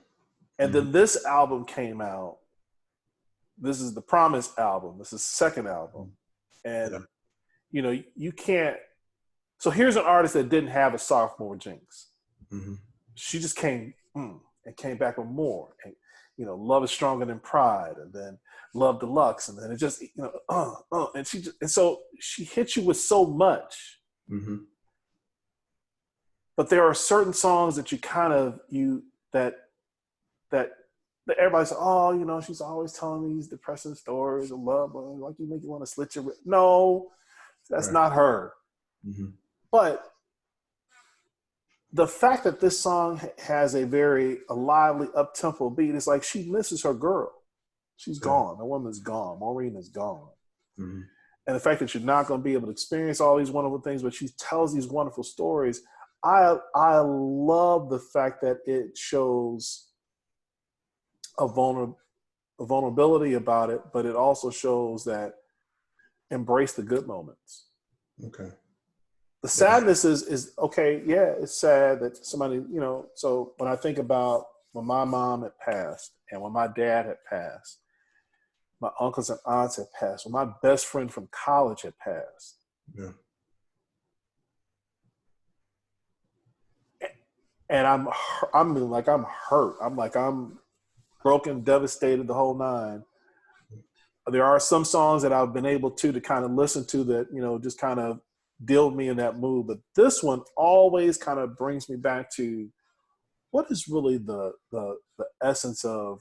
And then this album came out. This is the Promise album. This is the second album. And, you know, you can't. So here's an artist that didn't have a sophomore jinx. Mm-hmm. She just came and came back with more. And, you know, Love is Stronger Than Pride, and then Love Deluxe. And then it just, you know, and so she hit you with so much. Mm-hmm. But there are certain songs that that everybody says, oh, you know, she's always telling these depressing stories of love, like you make you want to slit your wrist. No, that's not her. Mm-hmm. But the fact that this song has a lively, up-tempo beat, is like she misses her girl. She's gone. The woman's gone. Maureen is gone. Mm-hmm. and the fact that you're not going to be able to experience all these wonderful things, but she tells these wonderful stories. I love the fact that it shows a vulnerability about it, but it also shows that embrace the good moments. Okay. The sadness is okay. Yeah, it's sad that somebody, so when I think about when my mom had passed and when my dad had passed, my uncles and aunts had passed, when my best friend from college had passed. Yeah. And I'm hurt. I'm broken, devastated, the whole nine. There are some songs that I've been able to kind of listen to that, just kind of deal with me in that mood. But this one always kind of brings me back to what is really the essence of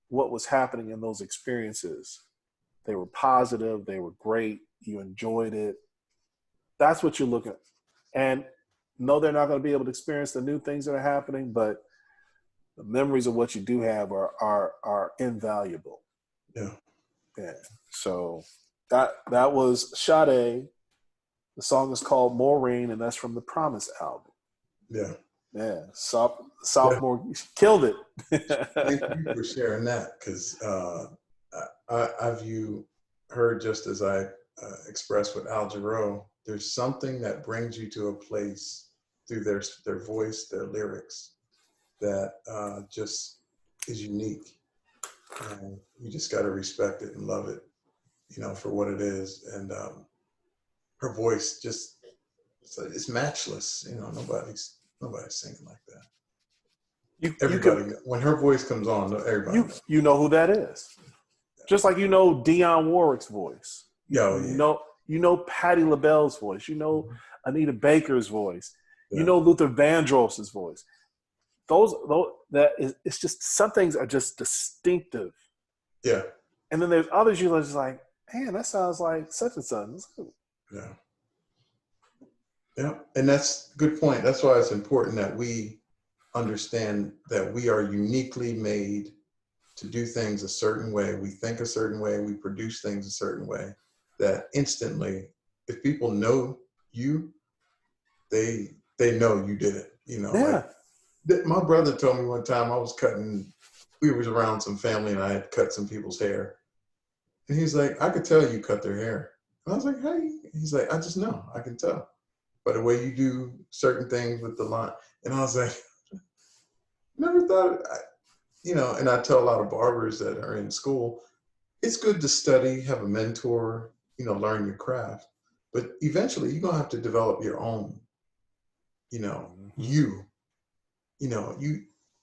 what was happening in those experiences. They were positive. They were great. You enjoyed it. That's what you're looking at. And no, they're not going to be able to experience the new things that are happening, but the memories of what you do have are invaluable. Yeah. Yeah. So that was Sade. The song is called Maureen, and that's from the Promise album. Yeah. Yeah. Sophomore killed it. Thank you for sharing that, because I view her just as I expressed with Al Jarreau. There's something that brings you to a place through their voice, their lyrics, that just is unique. And you just got to respect it and love it, for what it is. And her voice just, it's matchless. Nobody's singing like that. Everybody, when her voice comes on, everybody knows. You know who that is. Just like Dionne Warwick's voice. You know Patti LaBelle's voice. You know Anita Baker's voice. Yeah. You know Luther Vandross's voice. It's just, some things are just distinctive. Yeah. And then there's others you're just like, man, that sounds like such and such. Yeah. Yeah. And that's a good point. That's why it's important that we understand that we are uniquely made to do things a certain way. We think a certain way. We produce things a certain way, that instantly, if people know you, they know you did it. Yeah. Like my brother told me one time, we was around some family and I had cut some people's hair. And he's like, I could tell you cut their hair. And I was like, hey, he's like, I just know, I can tell. By the way you do certain things with the line. And I was like, never thought, and I tell a lot of barbers that are in school, it's good to study, have a mentor, learn your craft. But eventually you're going to have to develop your own, you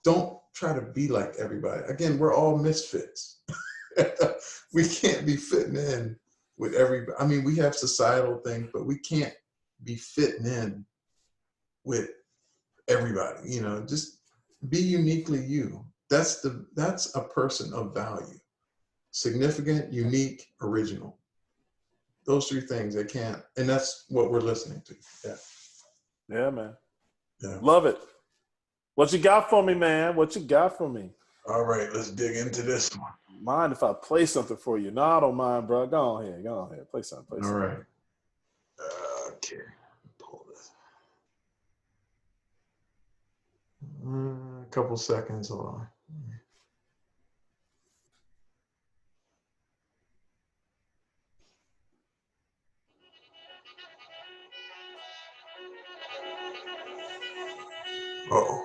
don't try to be like everybody. Again, we're all misfits. We can't be fitting in with everybody. I mean, we have societal things, but we can't be fitting in with everybody. Just be uniquely you. That's a person of value. Significant, unique, original. Those three things, they can't, and that's what we're listening to. Yeah. Yeah, man. Yeah. Love it. What you got for me, man? What you got for me? All right, let's dig into this one. Mind if I play something for you? No, I don't mind, bro. Go on ahead. Play something. All right. Okay. Pull this. A couple seconds. Hold on. Uh-oh.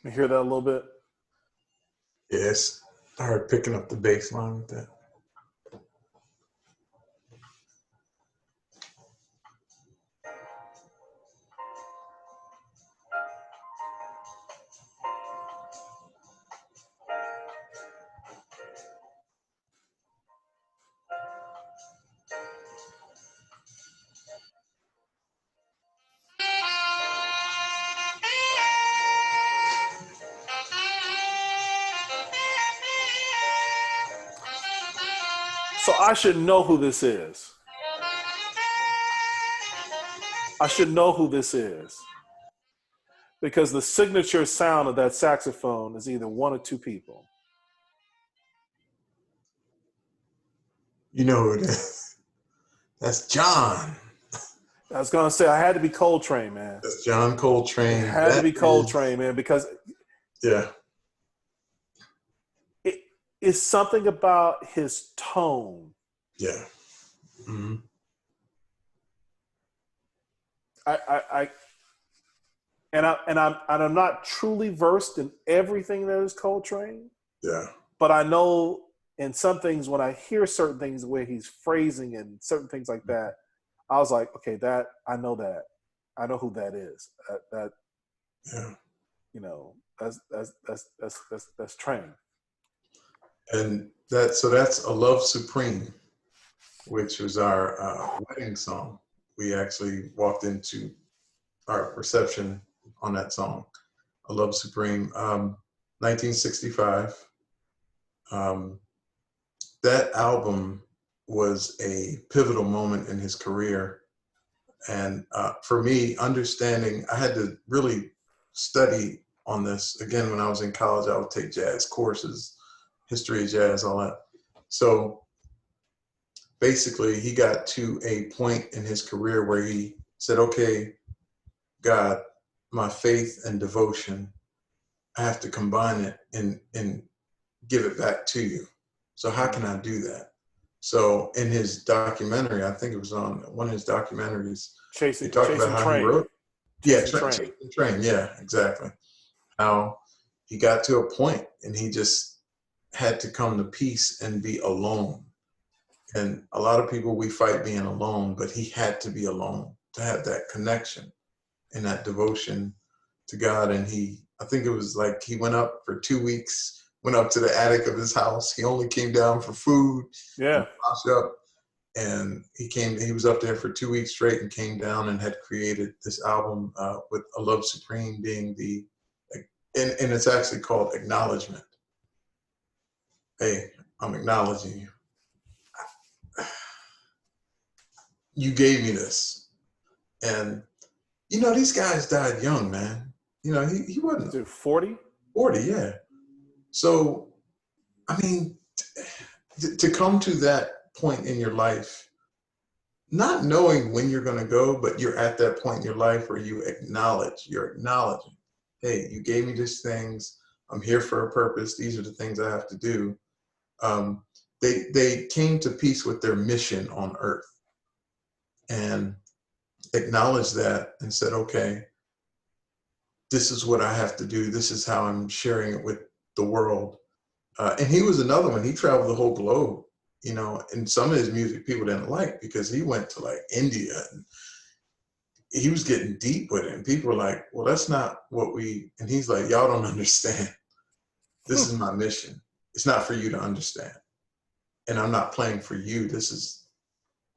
You hear that a little bit? Yes. I heard picking up the bass line with that. I should know who this is. I should know who this is. Because the signature sound of that saxophone is either one or two people. You know who it is. That's John. I was going to say, I had to be Coltrane, man. That's John Coltrane. It had to be Coltrane, man, because yeah, it's something about his tone. yeah. Mm-hmm. I'm not truly versed in everything that is Coltrane. Yeah. But I know in some things, when I hear certain things, the way he's phrasing and certain things like that, I was like, okay, that I know who that is. Yeah. You know, that's Train. And that's A Love Supreme, which was our wedding song. We actually walked into our reception on that song, A Love Supreme, 1965. That album was a pivotal moment in his career. And for me, understanding, I had to really study on this. Again, when I was in college, I would take jazz courses, history of jazz, all that. So basically, he got to a point in his career where he said, okay, God, my faith and devotion, I have to combine it and give it back to you. So how can I do that? So in his documentary, I think it was on one of his documentaries, he talked about how he wrote. Yeah, Train. Yeah, exactly. How he got to a point and he just had to come to peace and be alone. And a lot of people, we fight being alone, but he had to be alone to have that connection and that devotion to God. And I think it was like he went up for 2 weeks, went up to the attic of his house. He only came down for food. Yeah. Wash up. And he was up there for 2 weeks straight and came down and had created this album with A Love Supreme being and it's actually called Acknowledgement. Hey, I'm acknowledging you. You gave me this. And, these guys died young, man. He wasn't. 40? 40, yeah. So, I mean, to come to that point in your life, not knowing when you're going to go, but you're at that point in your life where you're acknowledging, hey, you gave me these things. I'm here for a purpose. These are the things I have to do. They came to peace with their mission on earth and acknowledged that and said, okay, this is what I have to do. This is how I'm sharing it with the world. And he was another one. He traveled the whole globe, and some of his music people didn't like because he went to like India and he was getting deep with it. And people were like, well, that's not and he's like, y'all don't understand. This is my mission. It's not for you to understand. And I'm not playing for you. This is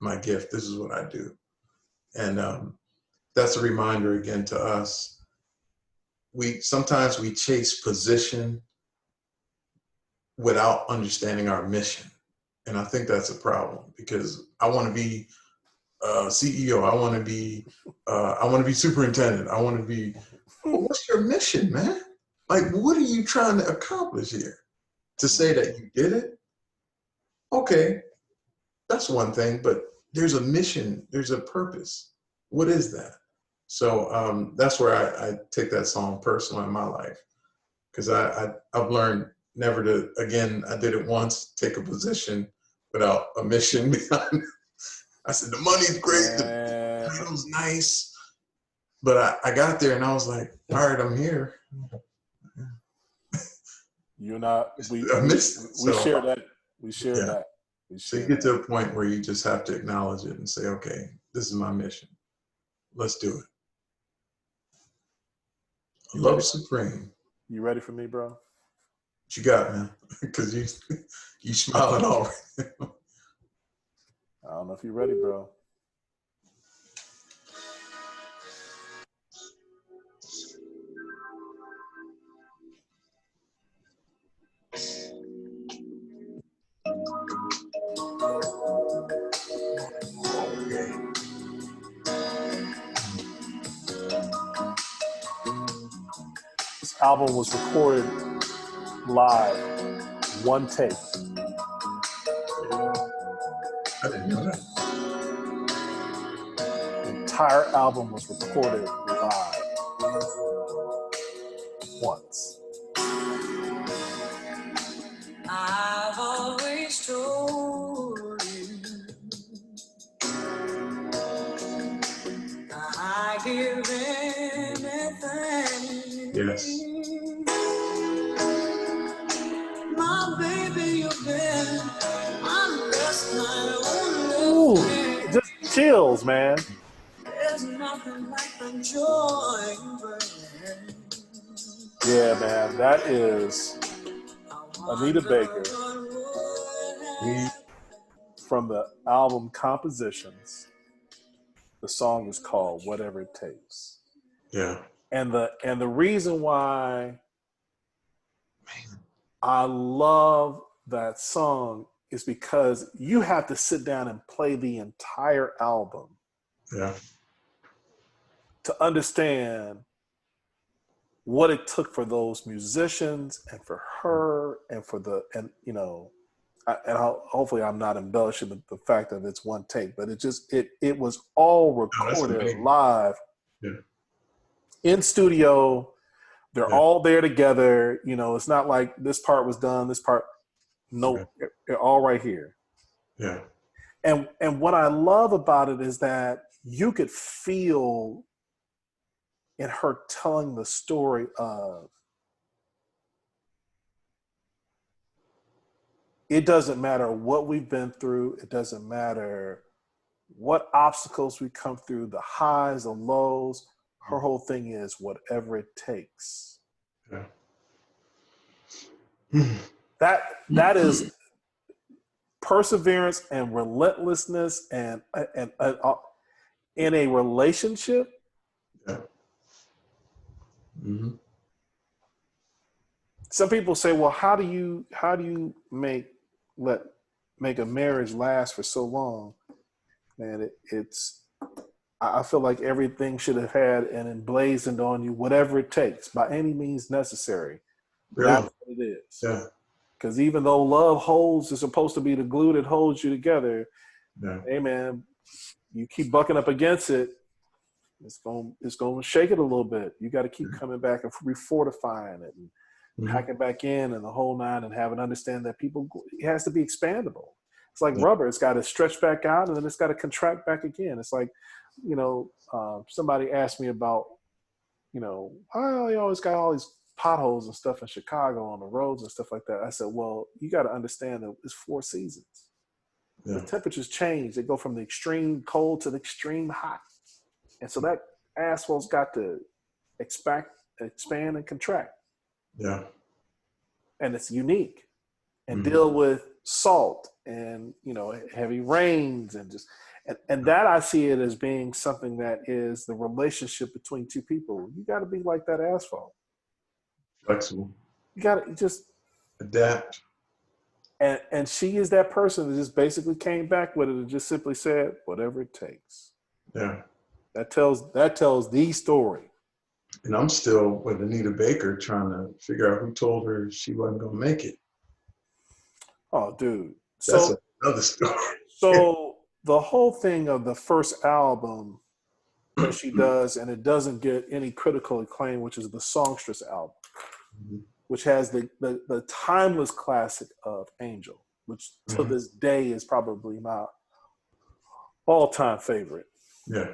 my gift. This is what I do. And that's a reminder again to us. Sometimes we chase position without understanding our mission. And I think that's a problem because I want to be CEO. I want to be superintendent. I want to be, well, what's your mission, man? Like, what are you trying to accomplish here? To say that you did it? Okay, that's one thing, but there's a mission, there's a purpose. What is that? So that's where I take that song personal in my life because I've learned never to, again, I did it once, take a position without a mission behind it. I said, the money's great, the title's nice, but I got there and I was like, all right, I'm here. You're not, we share that. We share that. So you get to a point where you just have to acknowledge it and say, okay, this is my mission. Let's do it. Love Supreme. You ready for me, bro? What you got, man? Because you smiling already. I don't know if you're ready, bro. album was recorded live, one take. I didn't know that. The entire album was recorded live once. I've always told you I give anything. Yes. My baby, you've been my best night Ooh, only. just chills, man. There's nothing like the joy you bring. Yeah, man, that is Anita Baker from the album Compositions. The song is called Whatever It Takes. Yeah. And the reason why I love that song is because you have to sit down and play the entire album Yeah. to understand what it took for those musicians and for her and for hopefully I'm not embellishing the fact that it's one take, but it was all recorded live in studio. They're all there together. It's not like this part was done, this part. No, they're all right here. Yeah. And what I love about it is that you could feel in her telling the story of, it doesn't matter what we've been through. It doesn't matter what obstacles we come through, the highs, the lows. Her whole thing is whatever it takes. Yeah. That is perseverance and relentlessness and in a relationship. Yeah. Mm-hmm. Some people say, well, how do you make a marriage last for so long? Man, I feel like everything should have had and emblazoned on you, whatever it takes, by any means necessary. Really? That's what it is. Yeah. Because even though love is supposed to be the glue that holds you together, hey man, you keep bucking up against it, it's going to shake it a little bit. You got to keep coming back and refortifying it and pack it back in and the whole nine, and have an understand that it has to be expandable. It's like rubber. It's got to stretch back out and then it's got to contract back again. It's like, somebody asked me about, oh, you always got all these potholes and stuff in Chicago on the roads and stuff like that. I said, well, you got to understand that it's 4 seasons. Yeah. The temperatures change. They go from the extreme cold to the extreme hot. And so that asphalt's got to expand and contract. Yeah. And it's unique. And deal with salt and, heavy rains and and that I see it as being something that is the relationship between two people. You got to be like that asphalt. Flexible. You got to just adapt. And she is that person that just basically came back with it and just simply said, whatever it takes. Yeah. That tells the story. And I'm still with Anita Baker trying to figure out who told her she wasn't going to make it. Oh, dude. That's another story. So the whole thing of the first album that she does, and it doesn't get any critical acclaim, which is the Songstress album, which has the timeless classic of Angel, which to this day is probably my all-time favorite. Yeah.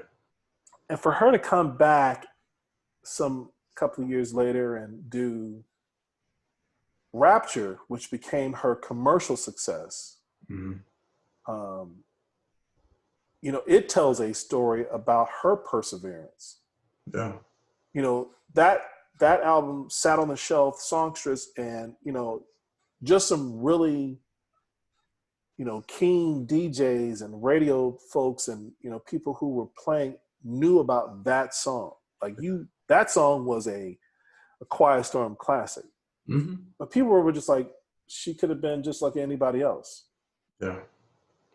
And for her to come back some couple of years later and do Rapture, which became her commercial success, it tells a story about her perseverance. Yeah. That album sat on the shelf, Songstress, and, just some really, keen DJs and radio folks and, people who were playing knew about that song. That song was a Quiet Storm classic. But people were just like, she could have been just like anybody else. Yeah.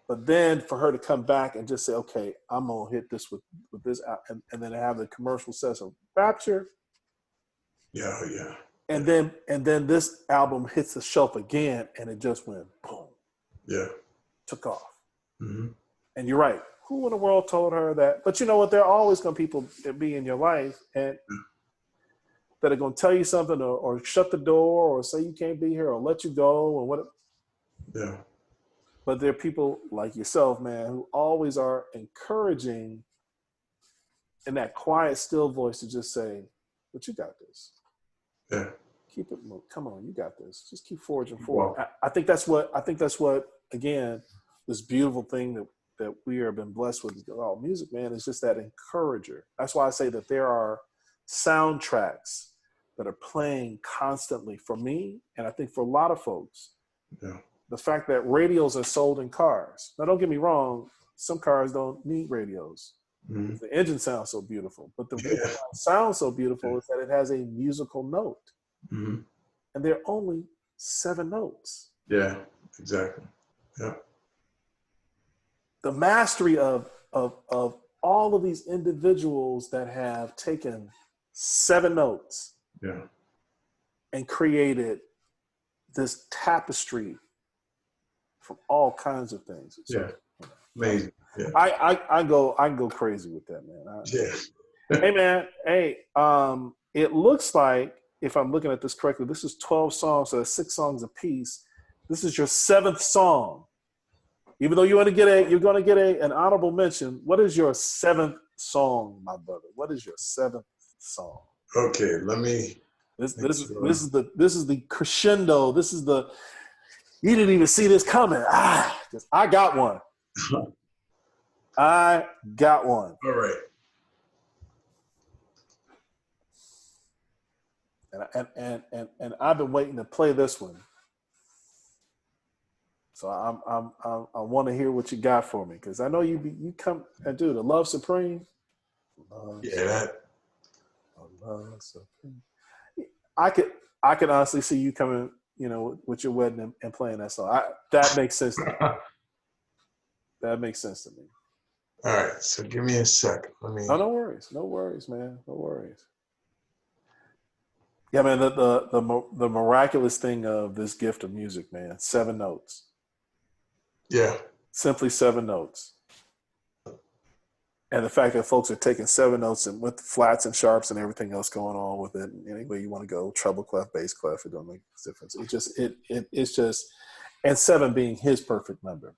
But then for her to come back and just say, okay, I'm going to hit this with this, and then have the commercial success of Rapture, Yeah, yeah. And then this album hits the shelf again, and it just went boom, Yeah. took off. Mm-hmm. And you're right. Who in the world told her that? But you know what? There are always going to people that be in your life and that are going to tell you something or shut the door or say you can't be here or let you go or what. Yeah. But there are people like yourself, man, who always are encouraging in that quiet, still voice to just say, "But you got this. Yeah. Keep it moving. Come on, you got this. Just keep forging forward." Wow. I think that's what again, this beautiful thing that we have been blessed with about music, man, is just that encourager. That's why I say that there are soundtracks that are playing constantly for me, and I think for a lot of folks. Yeah. The fact that radios are sold in cars. Now, don't get me wrong, some cars don't need radios. Mm-hmm. The engine sounds so beautiful, but the reason Yeah. why it sounds so beautiful is that it has a musical note, Mm-hmm. and there are only 7 notes. Yeah. Exactly. Yeah. The mastery of all of these individuals that have taken 7 notes Yeah. and created this tapestry from all kinds of things. So, Yeah. Amazing. Yeah. I go crazy with that, man. Yeah. Hey man, hey, it looks like if I'm looking at this correctly, this is 12 songs, so that's 6 songs apiece. This is your 7th song. Even though you're gonna get an honorable mention. What is your 7th song, my brother? What is your 7th song? Okay. Let me. This Sure. is the crescendo. This is the you didn't even see this coming. I got one. I got one. All right. And I've been waiting to play this one. So I want to hear what you got for me because I know you come and do the Love Supreme. Love Yeah. That. Love Supreme. I could honestly see you coming, with your wedding and playing that song. That makes sense to me. That makes sense to me. All right. So give me a second. Let me. No worries, man, no worries. Yeah, man. The miraculous thing of this gift of music, man. 7 notes. Yeah. Simply 7 notes. And the fact that folks are taking 7 notes and with flats and sharps and everything else going on with it, any way you want to go, treble clef, bass clef, it don't make a difference. It's just, and 7 being his perfect number.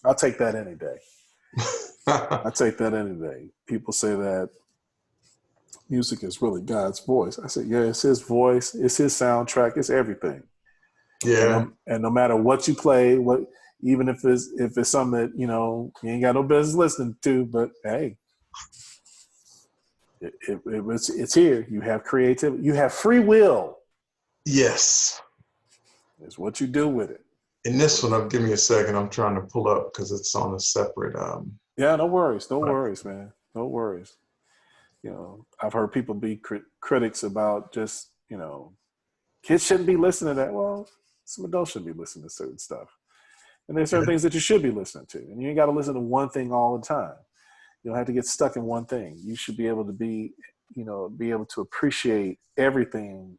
I'll take that any day. I take that any day. People say that music is really God's voice. I said, yeah, it's his voice, it's his soundtrack, it's everything. Yeah. And no matter what you play, even if it's something that you ain't got no business listening to, but hey, it's here. You have creativity, you have free will. Yes. It's what you do with it. In this one, give me a second. I'm trying to pull up because it's on a separate. Yeah, no worries, man, no worries. I've heard people be critics about just kids shouldn't be listening to that. Well, some adults shouldn't be listening to certain stuff. And there's certain things that you should be listening to. And you ain't got to listen to one thing all the time. You don't have to get stuck in one thing. You should be able to be able to appreciate everything.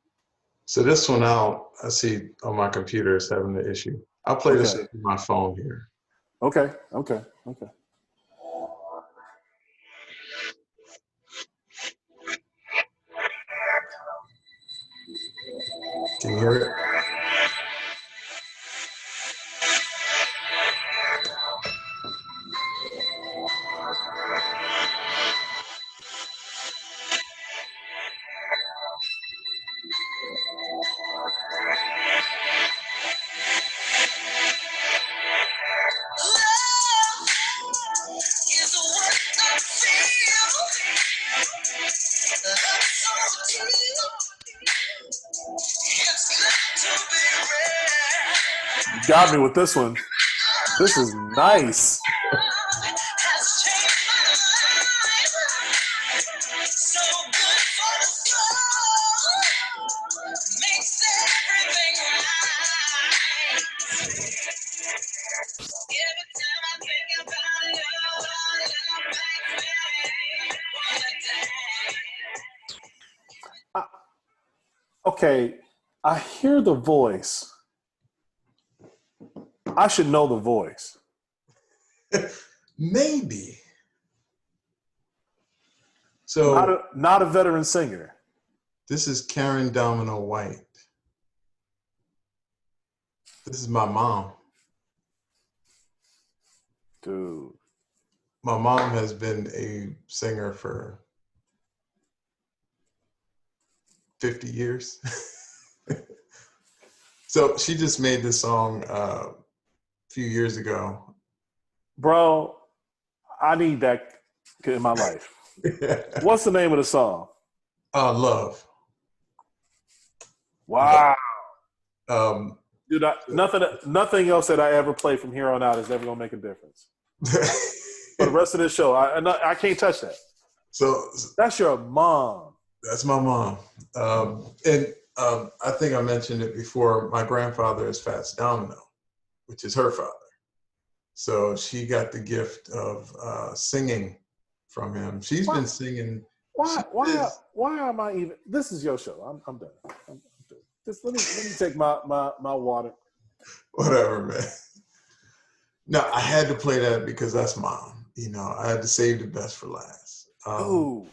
So this one I see on my computer is having the issue. I'll play this with my phone here. Okay. Can you hear it? You got me with this one. This is nice. okay, I hear the voice. I should know the voice. Maybe. So Not a veteran singer. this is Karen Domino White. This is my mom. Dude. My mom has been a singer for 50 years. So she just made this song a few years ago. Bro, I need that in my life. What's the name of the song? Love. Wow. Um, Dude, nothing else that I ever play from here on out is ever gonna make a difference. For the rest of this show, I can't touch that. So That's your mom. that's my mom. And I think I mentioned it before. My grandfather is Fats Domino, which is her father. So she got the gift of singing from him. She's been singing. Why am I even? This is your show. I'm done. I'm done. Just let me take my water. Whatever, man. No, I had to play that because that's mom. You know, I had to save the best for last. Ooh.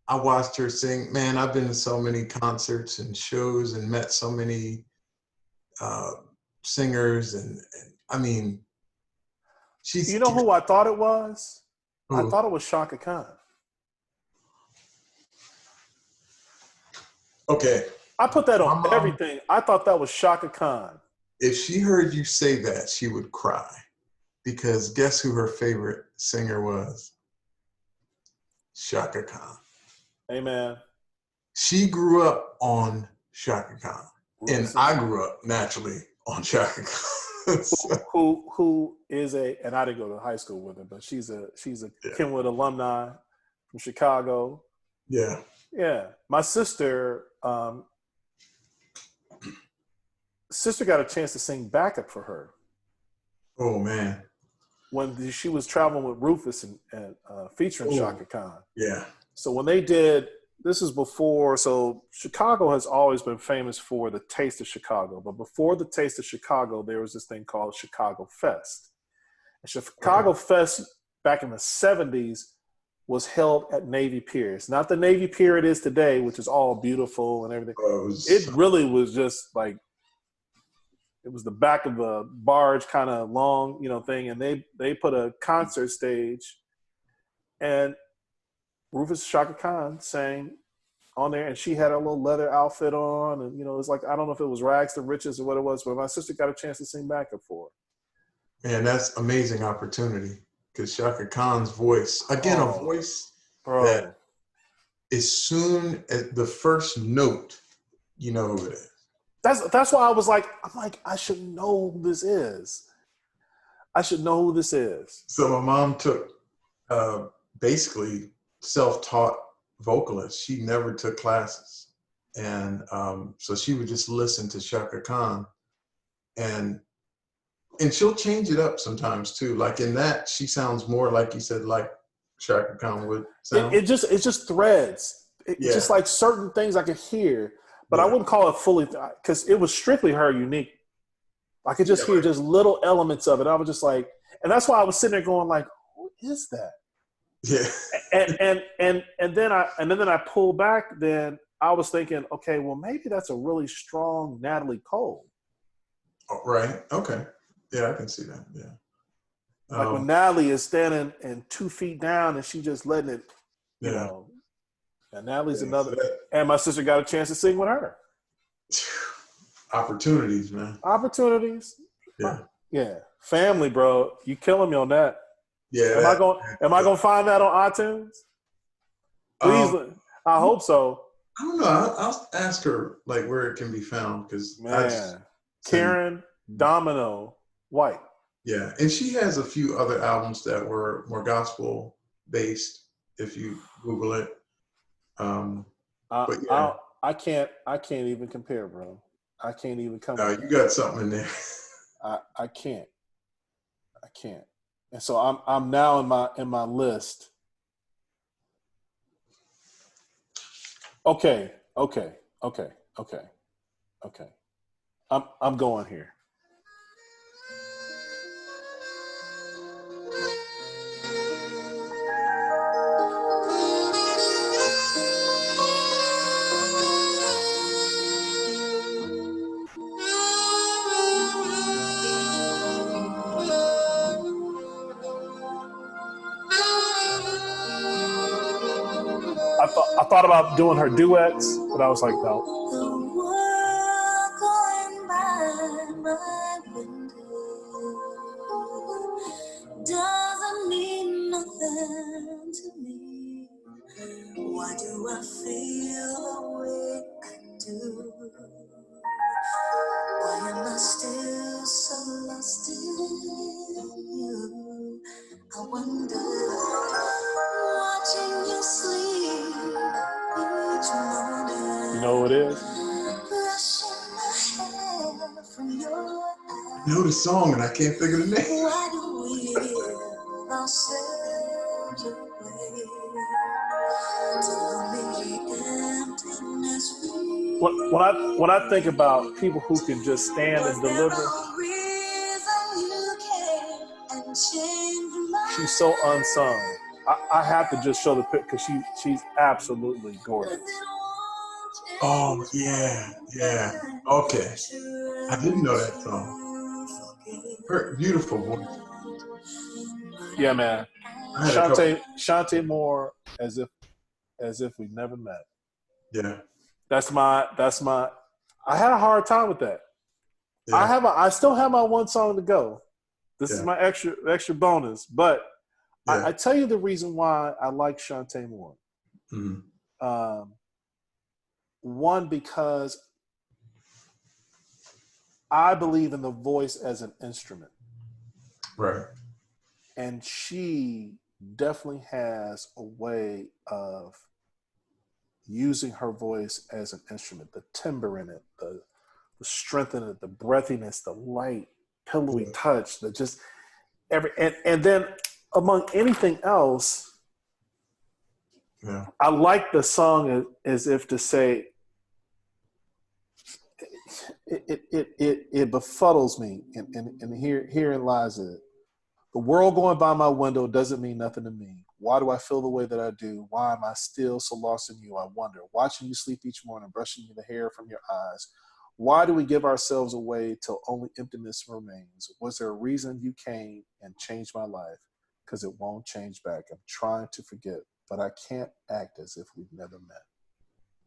I watched her sing. Man, I've been to so many concerts and shows and met so many singers, and I mean, she's. You know who I thought it was? Who? I thought it was Shaka Khan. Okay. I put that on everything. I thought that was Shaka Khan. If she heard you say that, she would cry. Because guess who her favorite singer was? Shaka Khan. Amen. She grew up on Shaka Khan. And I grew up naturally on Shaka Khan. who is and I didn't go to high school with her, but she's a Kenwood alumni from Chicago. Yeah. Yeah. My sister got a chance to sing backup for her. Oh man. When she was traveling with Rufus and featuring Shaka Khan. Yeah. So when they did, this is before, so Chicago has always been famous for the Taste of Chicago. But before the Taste of Chicago, there was this thing called Chicago Fest. And Chicago Fest back in the 70s was held at Navy Pier. It's not the Navy Pier it is today, which is all beautiful and everything. It really was just like, it was the back of a barge kind of long, thing. And they put a concert stage, and Rufus Shaka Khan sang on there, and she had a little leather outfit on. And, it's like, I don't know if it was rags to riches or what it was, but my sister got a chance to sing backup for her. Man, that's amazing opportunity, because Shaka Khan's voice, again, a voice that as soon as the first note, you know who it is. That's why I was like, I should know who this is. I should know who this is. So my mom took basically self-taught vocalist. She never took classes. And so she would just listen to Shaka Khan, and she'll change it up sometimes too. Like in that, she sounds more like you said, like Shaka Khan would sound. It's just threads. It's just like certain things I could hear, but I wouldn't call it fully, because it was strictly her unique. I could just hear just little elements of it. I was just like, and that's why I was sitting there going like, who is that? Yeah. And then I pulled back. Then I was thinking, okay, well maybe that's a really strong Natalie Cole. Oh, right. Okay. Yeah, I can see that. Yeah. Like when Natalie is standing and 2 feet down and she just letting it, you know. And Natalie's another. And my sister got a chance to sing with her. Opportunities, man. Opportunities. Yeah. Yeah. Family, bro. You killing me on that. Yeah. Am I gonna find that on iTunes? Please. I hope so. I don't know. I'll ask her like where it can be found, because Karen Domino White. Yeah, and she has a few other albums that were more gospel based. If you Google it, but yeah. I can't even compare, bro. I can't even come. You got something in there. I can't. And so I'm now in my list. Okay, okay, okay, okay, okay. I'm going here. I thought about doing her duets, but I was like, no. The world going by my window doesn't mean nothing to me. Why do I feel the way I do? Why am I still so lost in you? I wonder, watching you sleep each morning. You know who it is? Brushing the hair from your I know the song and I can't figure the name. why do we give ourselves away to the emptiness we When I think about people who can just stand and deliver, no reason you came and changed my she's so unsung. I have to just show the pic because she's absolutely gorgeous. Oh, yeah, yeah. Okay. I didn't know that song. Her beautiful voice. Yeah, man. I had a couple. Shantae Moore, as if we never met. Yeah. That's my. I had a hard time with that. Yeah. I still have my one song to go. This is Yeah. my extra bonus, but Yeah. I tell you the reason why I like Shantae Moore. Mm-hmm. One, because I believe in the voice as an instrument. Right. And she definitely has a way of using her voice as an instrument, the timbre in it, the strength in it, the breathiness, the light, pillowy touch, the just and then among anything else, Yeah. I like the song as if to say it befuddles me, and herein lies it. The world going by my window doesn't mean nothing to me. Why do I feel the way that I do? Why am I still so lost in you? I wonder. Watching you sleep each morning, brushing the hair from your eyes. Why do we give ourselves away till only emptiness remains? Was there a reason you came and changed my life? Because it won't change back. I'm trying to forget, but I can't act as if we've never met.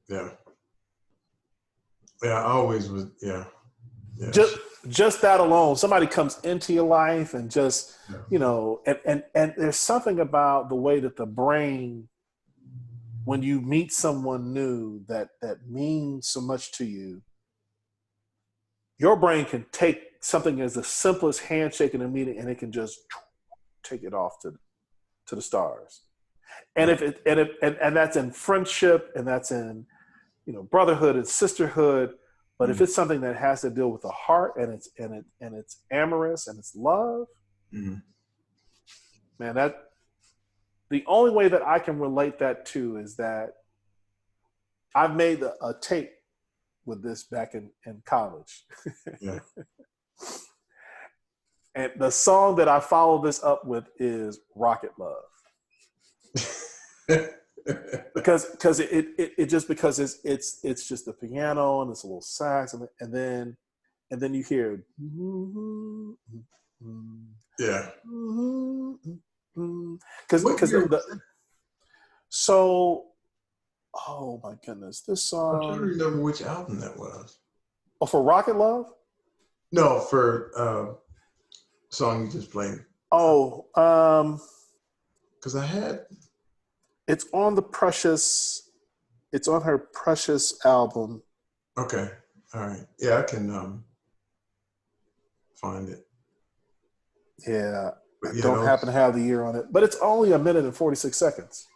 Yeah. Yeah, I always was. Yeah. Yeah. Just that alone, somebody comes into your life and just, and there's something about the way that the brain, when you meet someone new that means so much to you, your brain can take something as the simplest handshake in a meeting and it can just take it off to the stars. And and that's in friendship, and that's in brotherhood and sisterhood. But if it's something that has to deal with the heart and it's amorous and it's love, man, that the only way that I can relate that to is that I've made a tape with this back in college. Yeah. And the song that I follow this up with is Rocket Love. because it's just the piano and it's a little sax and then you hear Yeah. So oh my goodness, this song. I'm trying to remember which album that was. Oh, for Rocket Love? No, for song you just played. Oh, because I had. It's on her Precious album. Okay. All right. Yeah, I can find it. Yeah. I don't happen to have the year on it, but it's only 1 minute and 46 seconds.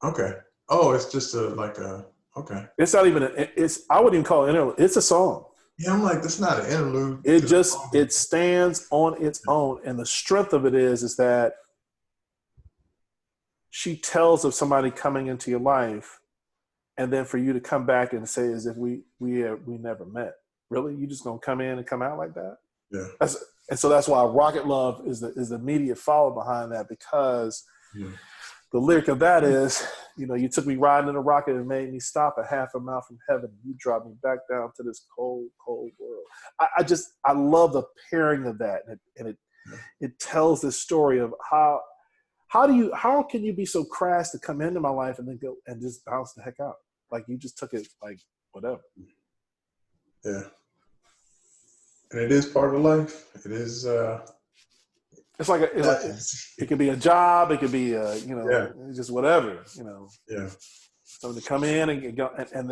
Okay. Oh, it's just okay. It's not even I wouldn't even call it an interlude. It's a song. Yeah, I'm like, that's not an interlude. It stands on its own. And the strength of it is that she tells of somebody coming into your life and then for you to come back and say as if we never met. Really, you just gonna come in and come out like that? Yeah. And so that's why Rocket Love is the immediate follow behind that, because the lyric of that is, you took me riding in a rocket and made me stop a half a mile from heaven. You dropped me back down to this cold, cold world. I love the pairing of that, and it tells this story of how can you be so crass to come into my life and then go and just bounce the heck out? Like you just took it like whatever. Yeah. And it is part of life. It is. It's like it could be a job. It could be just whatever. Yeah. So to come in and go and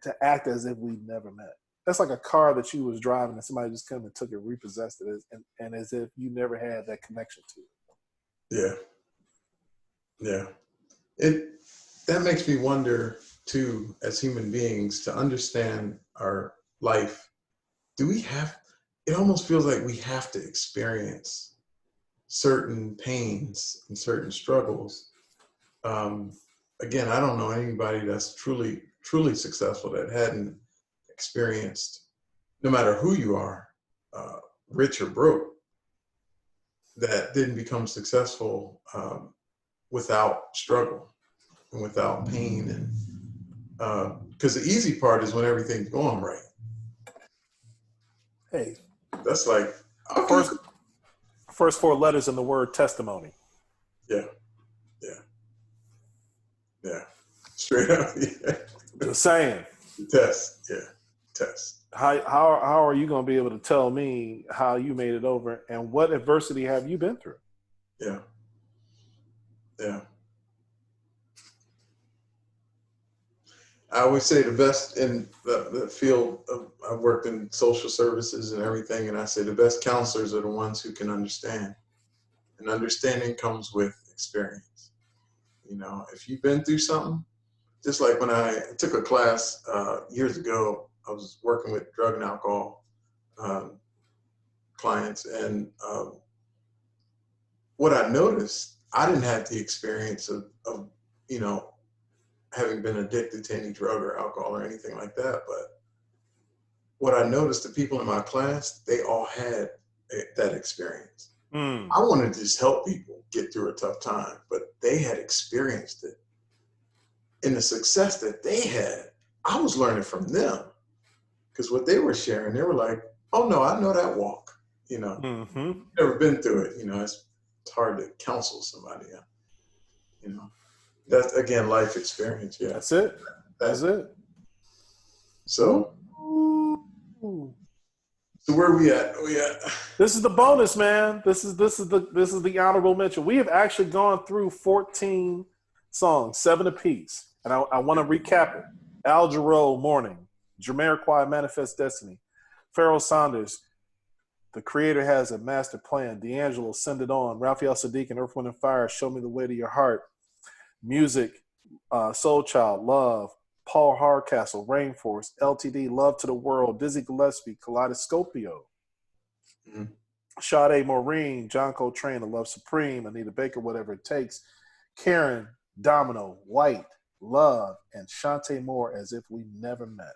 to act as if we never met. That's like a car that you was driving and somebody just came and took it, repossessed it, and as if you never had that connection to it. Yeah. Yeah. That makes me wonder too, as human beings, to understand our life. It almost feels like we have to experience certain pains and certain struggles. Again, I don't know anybody that's truly successful that hadn't experienced, no matter who you are, rich or broke, that didn't become successful without struggle and without pain. And because the easy part is when everything's going right. Hey, that's like okay. First four letters in the word testimony. Yeah. Straight up. Yeah. Just saying. Test. How are you going to be able to tell me how you made it over and what adversity have you been through? Yeah. I always say the best in the field of, I've worked in social services and everything, and I say the best counselors are the ones who can understand. And understanding comes with experience. If you've been through something, just like when I took a class years ago, I was working with drug and alcohol clients, and what I noticed, I didn't have the experience of having been addicted to any drug or alcohol or anything like that. But what I noticed, the people in my class, they all had that experience. I wanted to just help people get through a tough time, but they had experienced it. And the success that they had, I was learning from them, because what they were sharing, they were like, oh no, I know that walk. Never been through it. It's hard to counsel somebody. That's, again, life experience. Yeah. That's it. That's it. So where are we at? This is the bonus, man. This is the honorable mention. We have actually gone through 14 songs, 7 apiece. And I want to recap it. Al Jarreau, Morning. Jamiroquai, Manifest Destiny. Pharoah Sanders, The Creator Has a Master Plan. D'Angelo, Send It On. Raphael Sadiq and Earth, Wind & Fire, Show Me the Way to Your Heart. Music, Soul Child, Love. Paul Hardcastle, Rainforest. LTD, Love to the World. Dizzy Gillespie, Kaleidoscopio. Sade Maureen, John Coltrane, The Love Supreme. Anita Baker, Whatever It Takes. Karen, Domino, White, Love, and Shantae Moore, As If We Never Met.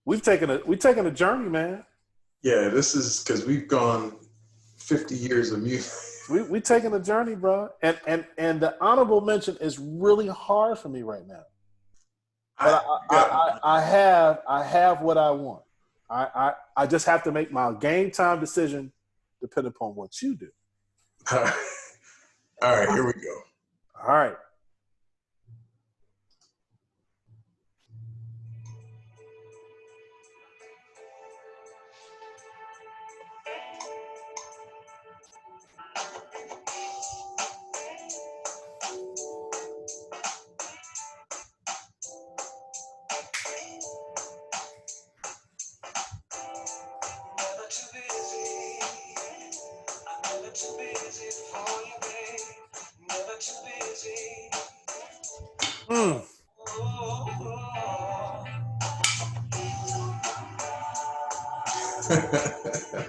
We've taken a journey, man. Yeah, this is because we've gone 50 years of music. We taking a journey, bro. And the honorable mention is really hard for me right now. But I have what I want. I just have to make my game time decision depending upon what you do. All right, here we go. All right.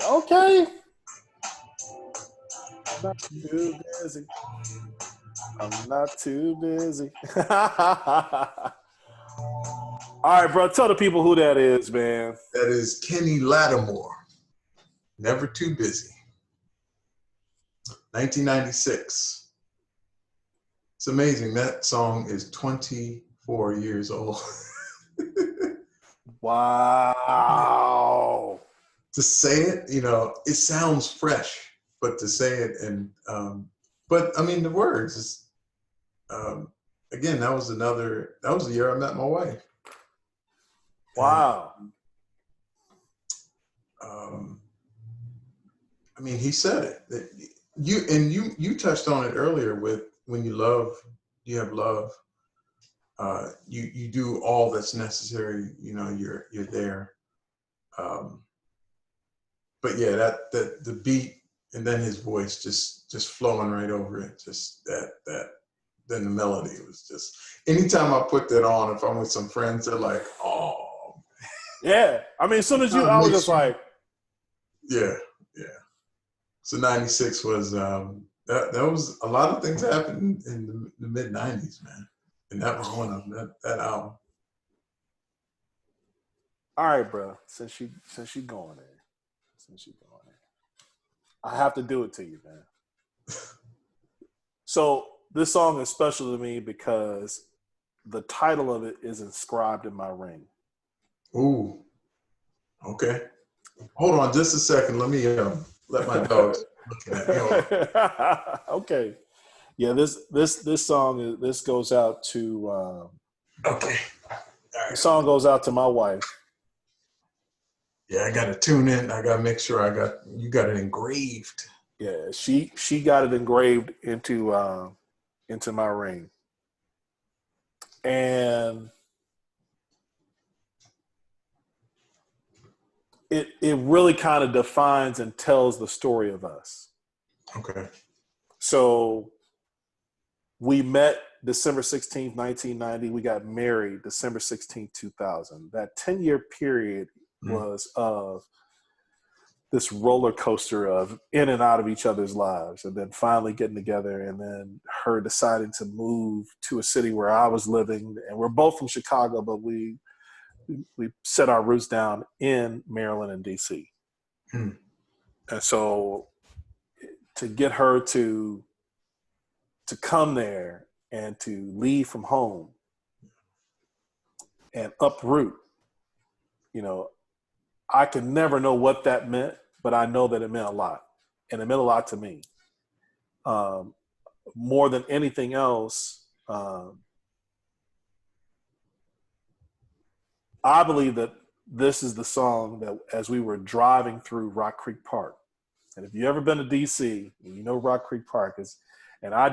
Okay. Not too busy. I'm not too busy. All right, bro. Tell the people who that is, man. That is Kenny Lattimore. Never Too Busy. 1996. It's amazing. That song is 24 years old. Wow. To say it, it sounds fresh, but to say it but I mean, the words is, again, that was the year I met my wife. Wow. And, I mean, he said it. That you touched on it earlier with when you have love. You do all that's necessary. You're there. But yeah, that the beat and then his voice just flowing right over it. Just that then the melody was just. Anytime I put that on, if I'm with some friends, they're like, "Oh." Yeah. I mean, as soon as I was just like, yeah. So 96 was that was a lot of things happened in the mid 90s, man, and that was one of them. That album. all right, bro. Since she going there, I have to do it to you, man. So this song is special to me because the title of it is inscribed in my ring. Ooh. Okay. Hold on just a second. Let me let my dogs look at me. Okay. Yeah, this song goes out to Okay. All the right. song goes out to my wife. Yeah, I gotta tune in. I gotta make sure you got it engraved. Yeah, she got it engraved into my ring. And it really kind of defines and tells the story of us. Okay. So we met December 16th, 1990. We got married December 16th, 2000. That 10-year period was of this roller coaster of in and out of each other's lives, and then finally getting together, and then her deciding to move to a city where I was living. And we're both from Chicago, but we set our roots down in Maryland and DC. And so to get her to come there and to leave from home and uproot, I could never know what that meant, but I know that it meant a lot. And it meant a lot to me. More than anything else, I believe that this is the song that as we were driving through Rock Creek Park, and if you've ever been to DC, you know Rock Creek Park is, and I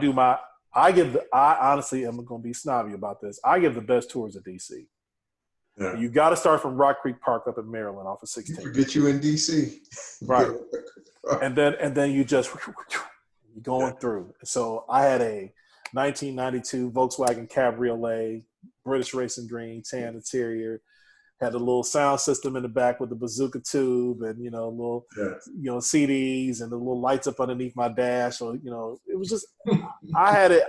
honestly am going to be snobby about this. I give the best tours of DC. Yeah. You got to start from Rock Creek Park up in Maryland off of 16. Forget you in DC. Right. and then you just you're going through. So I had a 1992 Volkswagen Cabriolet, British Racing Green, tan interior. Had a little sound system in the back with the bazooka tube and, little, CDs and the little lights up underneath my dash. So, it was just, I had it,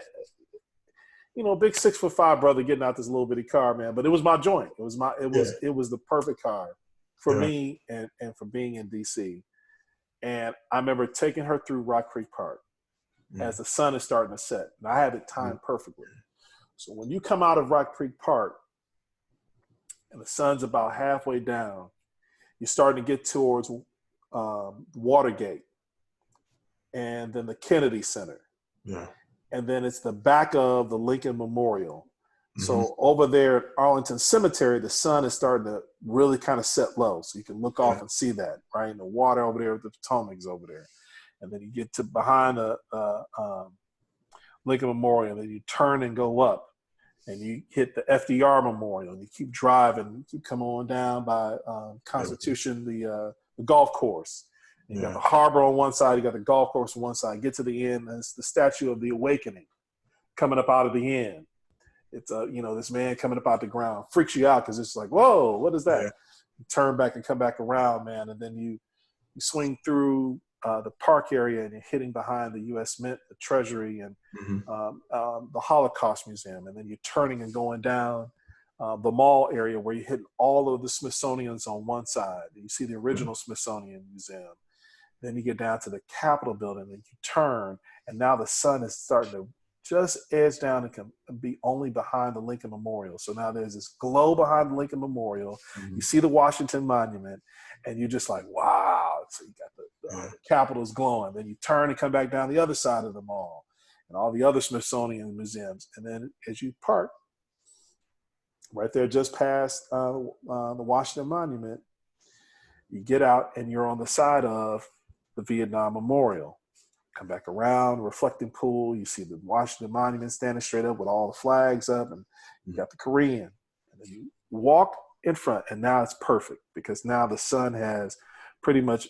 big 6'5" brother getting out this little bitty car, man. But it was my joint. It was the perfect car for me and for being in DC. And I remember taking her through Rock Creek Park as the sun is starting to set. And I had it timed perfectly. So when you come out of Rock Creek Park, and the sun's about halfway down, you're starting to get towards Watergate and then the Kennedy Center. Yeah. And then it's the back of the Lincoln Memorial. Mm-hmm. So over there at Arlington Cemetery, the sun is starting to really kind of set low. So you can look off and see that, right? And the water over there, the Potomac's over there. And then you get to behind the Lincoln Memorial, and then you turn and go up. And you hit the FDR Memorial, and you keep driving, you come on down by Constitution, the golf course. And you got the harbor on one side, you got the golf course on one side. Get to the end, and it's the Statue of the Awakening coming up out of the end. It's this man coming up out the ground. Freaks you out because it's like, whoa, what is that? Yeah. You turn back and come back around, man, and then you swing through the park area and you're hitting behind the U.S. Mint, the Treasury, and Mm-hmm. the Holocaust Museum, and then you're turning and going down the mall area where you hit all of the Smithsonian's on one side. You see the original Smithsonian Museum. Then you get down to the Capitol building, and you turn, and now the sun is starting to just edge down and can be only behind the Lincoln Memorial. So now there's this glow behind the Lincoln Memorial. Mm-hmm. You see the Washington Monument, and you're just like, wow. So you got the Capitol's glowing. Then you turn and come back down the other side of the mall and all the other Smithsonian museums. And then as you park, right there just past the Washington Monument, you get out and you're on the side of the Vietnam Memorial. Come back around, reflecting pool. You see the Washington Monument standing straight up with all the flags up, and you got the Korean. And then you walk in front, and now it's perfect because now the sun has pretty much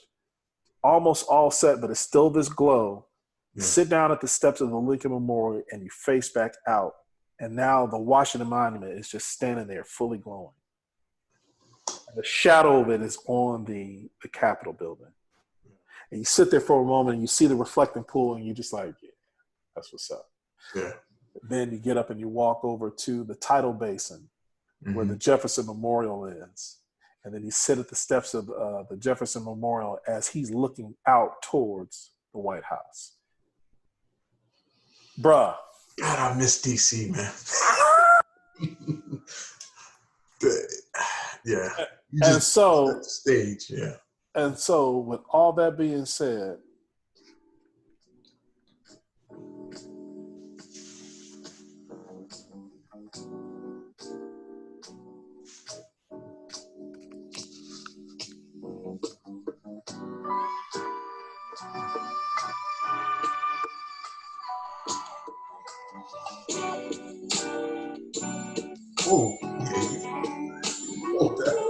almost all set, but it's still this glow. You sit down at the steps of the Lincoln Memorial, and you face back out. And now the Washington Monument is just standing there fully glowing. And the shadow of it is on the Capitol building. And you sit there for a moment and you see the reflecting pool and you're just like, yeah, that's what's up. Yeah. Then you get up and you walk over to the tidal basin where the Jefferson Memorial is. And then you sit at the steps of the Jefferson Memorial as he's looking out towards the White House. Bruh. God, I miss DC, man. Yeah. And so stage, yeah. And so, with all that being said, oh, yeah. Oh, that.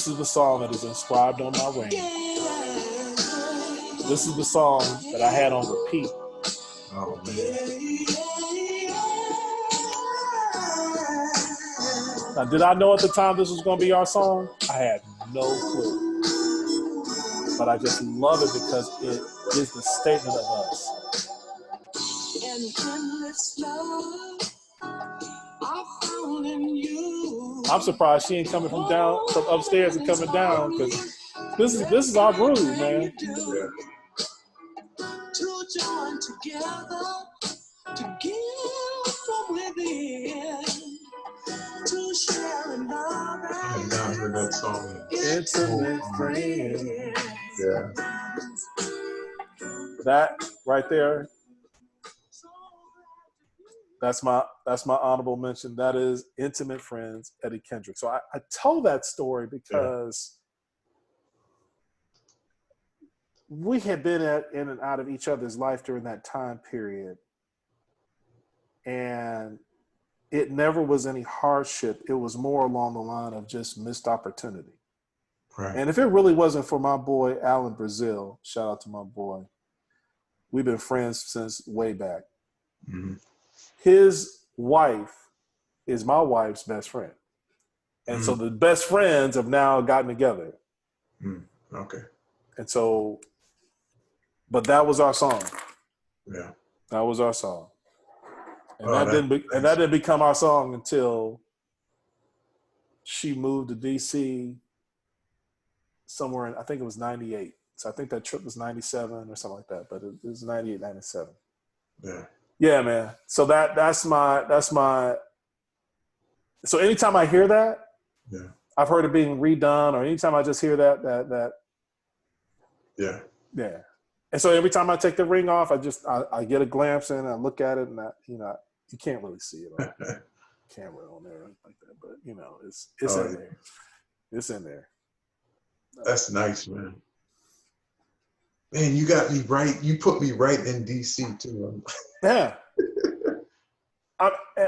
this is the song that is inscribed on my ring. This is the song that I had on repeat. Oh, man. Now, did I know at the time this was going to be our song? I had no clue. But I just love it because it is the statement of us. I'm surprised she ain't coming from upstairs and coming down because this is our groove, man. Yeah. To join together, to give from within, to share another. I have not heard that song. Intimate friends. Yeah. That right there. That's my honorable mention. That is Intimate Friends, Eddie Kendrick. So I told that story because we had been in and out of each other's life during that time period. And it never was any hardship. It was more along the line of just missed opportunity. Right. And if it really wasn't for my boy, Alan Brazil, shout out to my boy, we've been friends since way back. Mm-hmm. His wife is my wife's best friend. And so the best friends have now gotten together. Okay. And so, but that was our song. Yeah. That was our song. And Oh, that didn't become our song until she moved to DC somewhere in, I think it was 98. So I think that trip was 97 or something like that, but it was 98, 97. Yeah. Yeah, man. So that's my, so anytime I hear that, I've heard it being redone, or anytime I just hear that. Yeah. Yeah. And so every time I take the ring off, I get a glimpse in, I look at it, and you can't really see it on camera on there like that, but it's in there. It's in there. That's nice, man. Man, you got me right. You put me right in DC too. Yeah.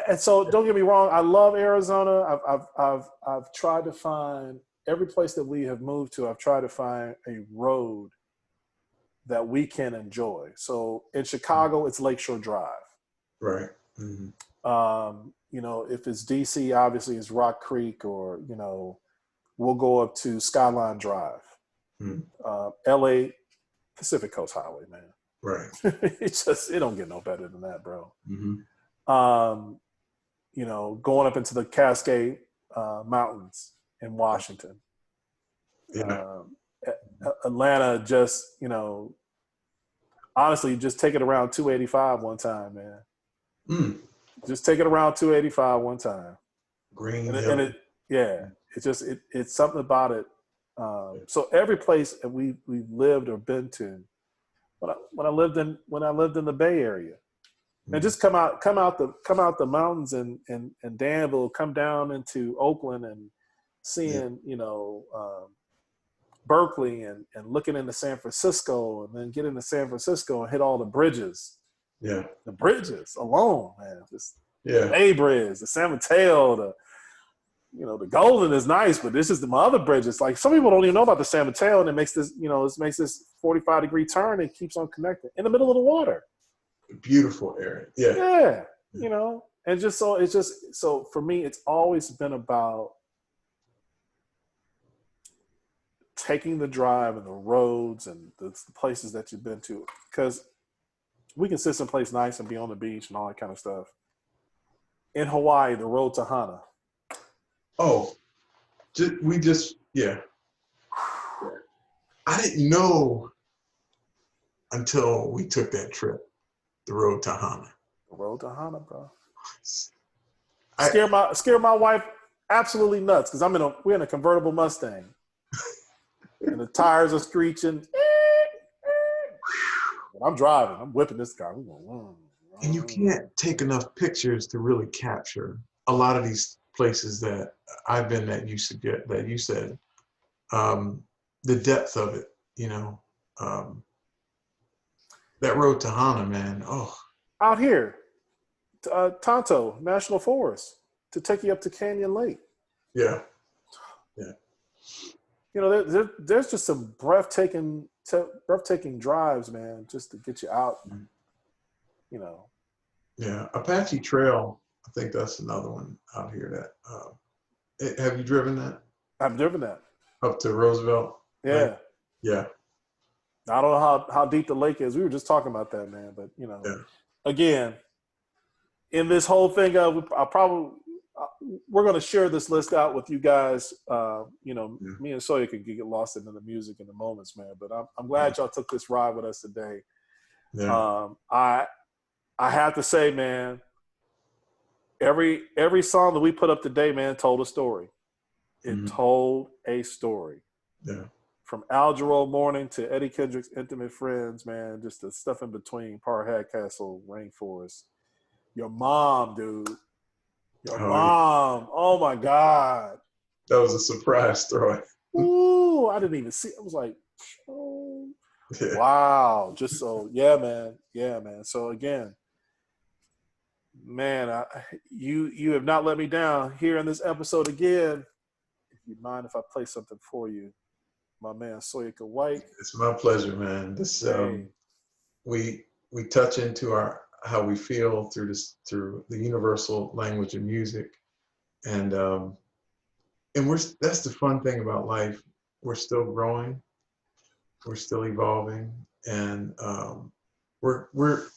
And so don't get me wrong. I love Arizona. I've tried to find every place that we have moved to. I've tried to find a road that we can enjoy. So in Chicago, it's Lakeshore Drive. Right. Mm-hmm. If it's DC, obviously it's Rock Creek or we'll go up to Skyline Drive, LA Pacific Coast Highway, man. Right. It don't get no better than that, bro. Mm-hmm. You know, going up into the Cascade Mountains in Washington. Yeah. Atlanta, just, you know, honestly, just take it around 285 one time, man. Just take it around 285 one time. Green and Hill. It's something about it. So every place that we've lived or been to, when I lived in the Bay Area, and just come out the mountains and Danville, come down into Oakland and seeing, you know, Berkeley and looking into San Francisco, and then get into San Francisco and hit all the bridges. Yeah. The bridges alone, man. Just Yeah. Bay Bridge, the San Mateo, the Golden is nice, but this is my other bridges. Like, some people don't even know about the San Mateo, and it makes this 45-degree turn and keeps on connecting in the middle of the water. Beautiful area. Yeah. Yeah. You know, and so for me, it's always been about taking the drive and the roads and the places that you've been to, because we can sit someplace nice and be on the beach and all that kind of stuff. In Hawaii, the road to Hana. Oh, yeah. I didn't know until we took that trip, the road to Hana. The road to Hana, bro. Scare my wife absolutely nuts, because we're in a convertible Mustang. And the tires are screeching. I'm driving. I'm whipping this car. And you can't take enough pictures to really capture a lot of these places that I've been that you said, the depth of it, you know. That road to Hana, man. Oh. Out here, Tonto National Forest, to take you up to Canyon Lake. Yeah. Yeah. You know, there's just some breathtaking drives, man, just to get you out. You know. Yeah, Apache Trail. I think that's another one out here. That have you driven that? I've driven that up to Roosevelt. Yeah. Lake? Yeah. I don't know how deep the lake is. We were just talking about that, man. But you know, again, in this whole thing, we're going to share this list out with you guys. Me and Soyica can get lost in the music in the moments, man. But I'm glad y'all took this ride with us today. Yeah. I have to say, man, every song that we put up today, man, told a story. It told a story. Yeah. From Al Jarreau Morning to Eddie Kendrick's Intimate Friends, man, just the stuff in between, Parhad Castle, Rainforest. Your mom, dude. Your mom. Oh, my God. That was a surprise story. Ooh, I didn't even see it. I was like, oh, wow. Just so, yeah, man. Yeah, man. So, again, man, you have not let me down here in this episode again. If you mind if I play something for you, my man Soyica White. It's my pleasure, man. This we touch into how we feel through the universal language of music, and that's the fun thing about life. We're still growing, we're still evolving, and we're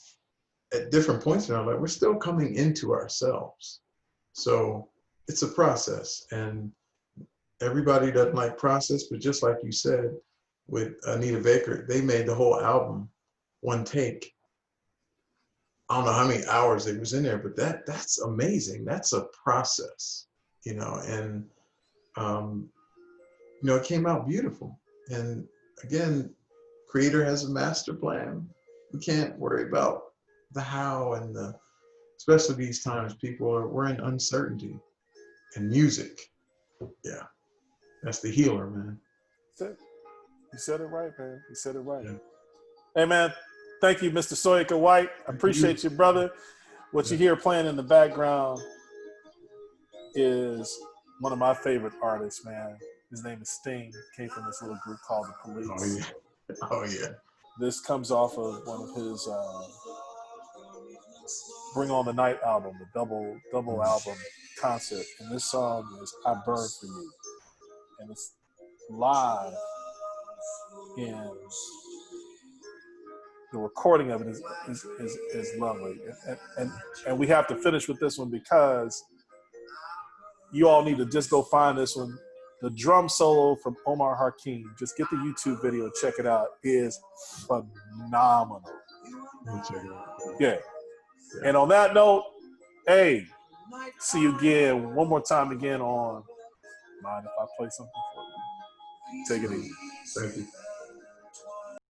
at different points in our life. We're still coming into ourselves, so it's a process, and everybody doesn't like process, but just like you said with Anita Baker, they made the whole album one take. I don't know how many hours it was in there, but that's amazing. That's a process, and it came out beautiful. And again, Creator has a master plan. We can't worry about the how and especially these times, we're in uncertainty, and music, yeah. That's the healer, man. That's it. You said it right, man. You said it right. Yeah. Hey, man. Thank you, Mr. Soyica White. I appreciate you, brother. What you hear playing in the background is one of my favorite artists, man. His name is Sting. Came from this little group called The Police. Oh, yeah. This comes off of one of his Bring On the Night album, the double album concert. And this song is I Burn For You. and it's live, and the recording of it is lovely. And we have to finish with this one because you all need to just go find this one. The drum solo from Omar Hakim, just get the YouTube video, check it out, is phenomenal. Yeah. And on that note, hey, see you again one more time again on Mind If I Play Something For You. Take it easy. Thank you.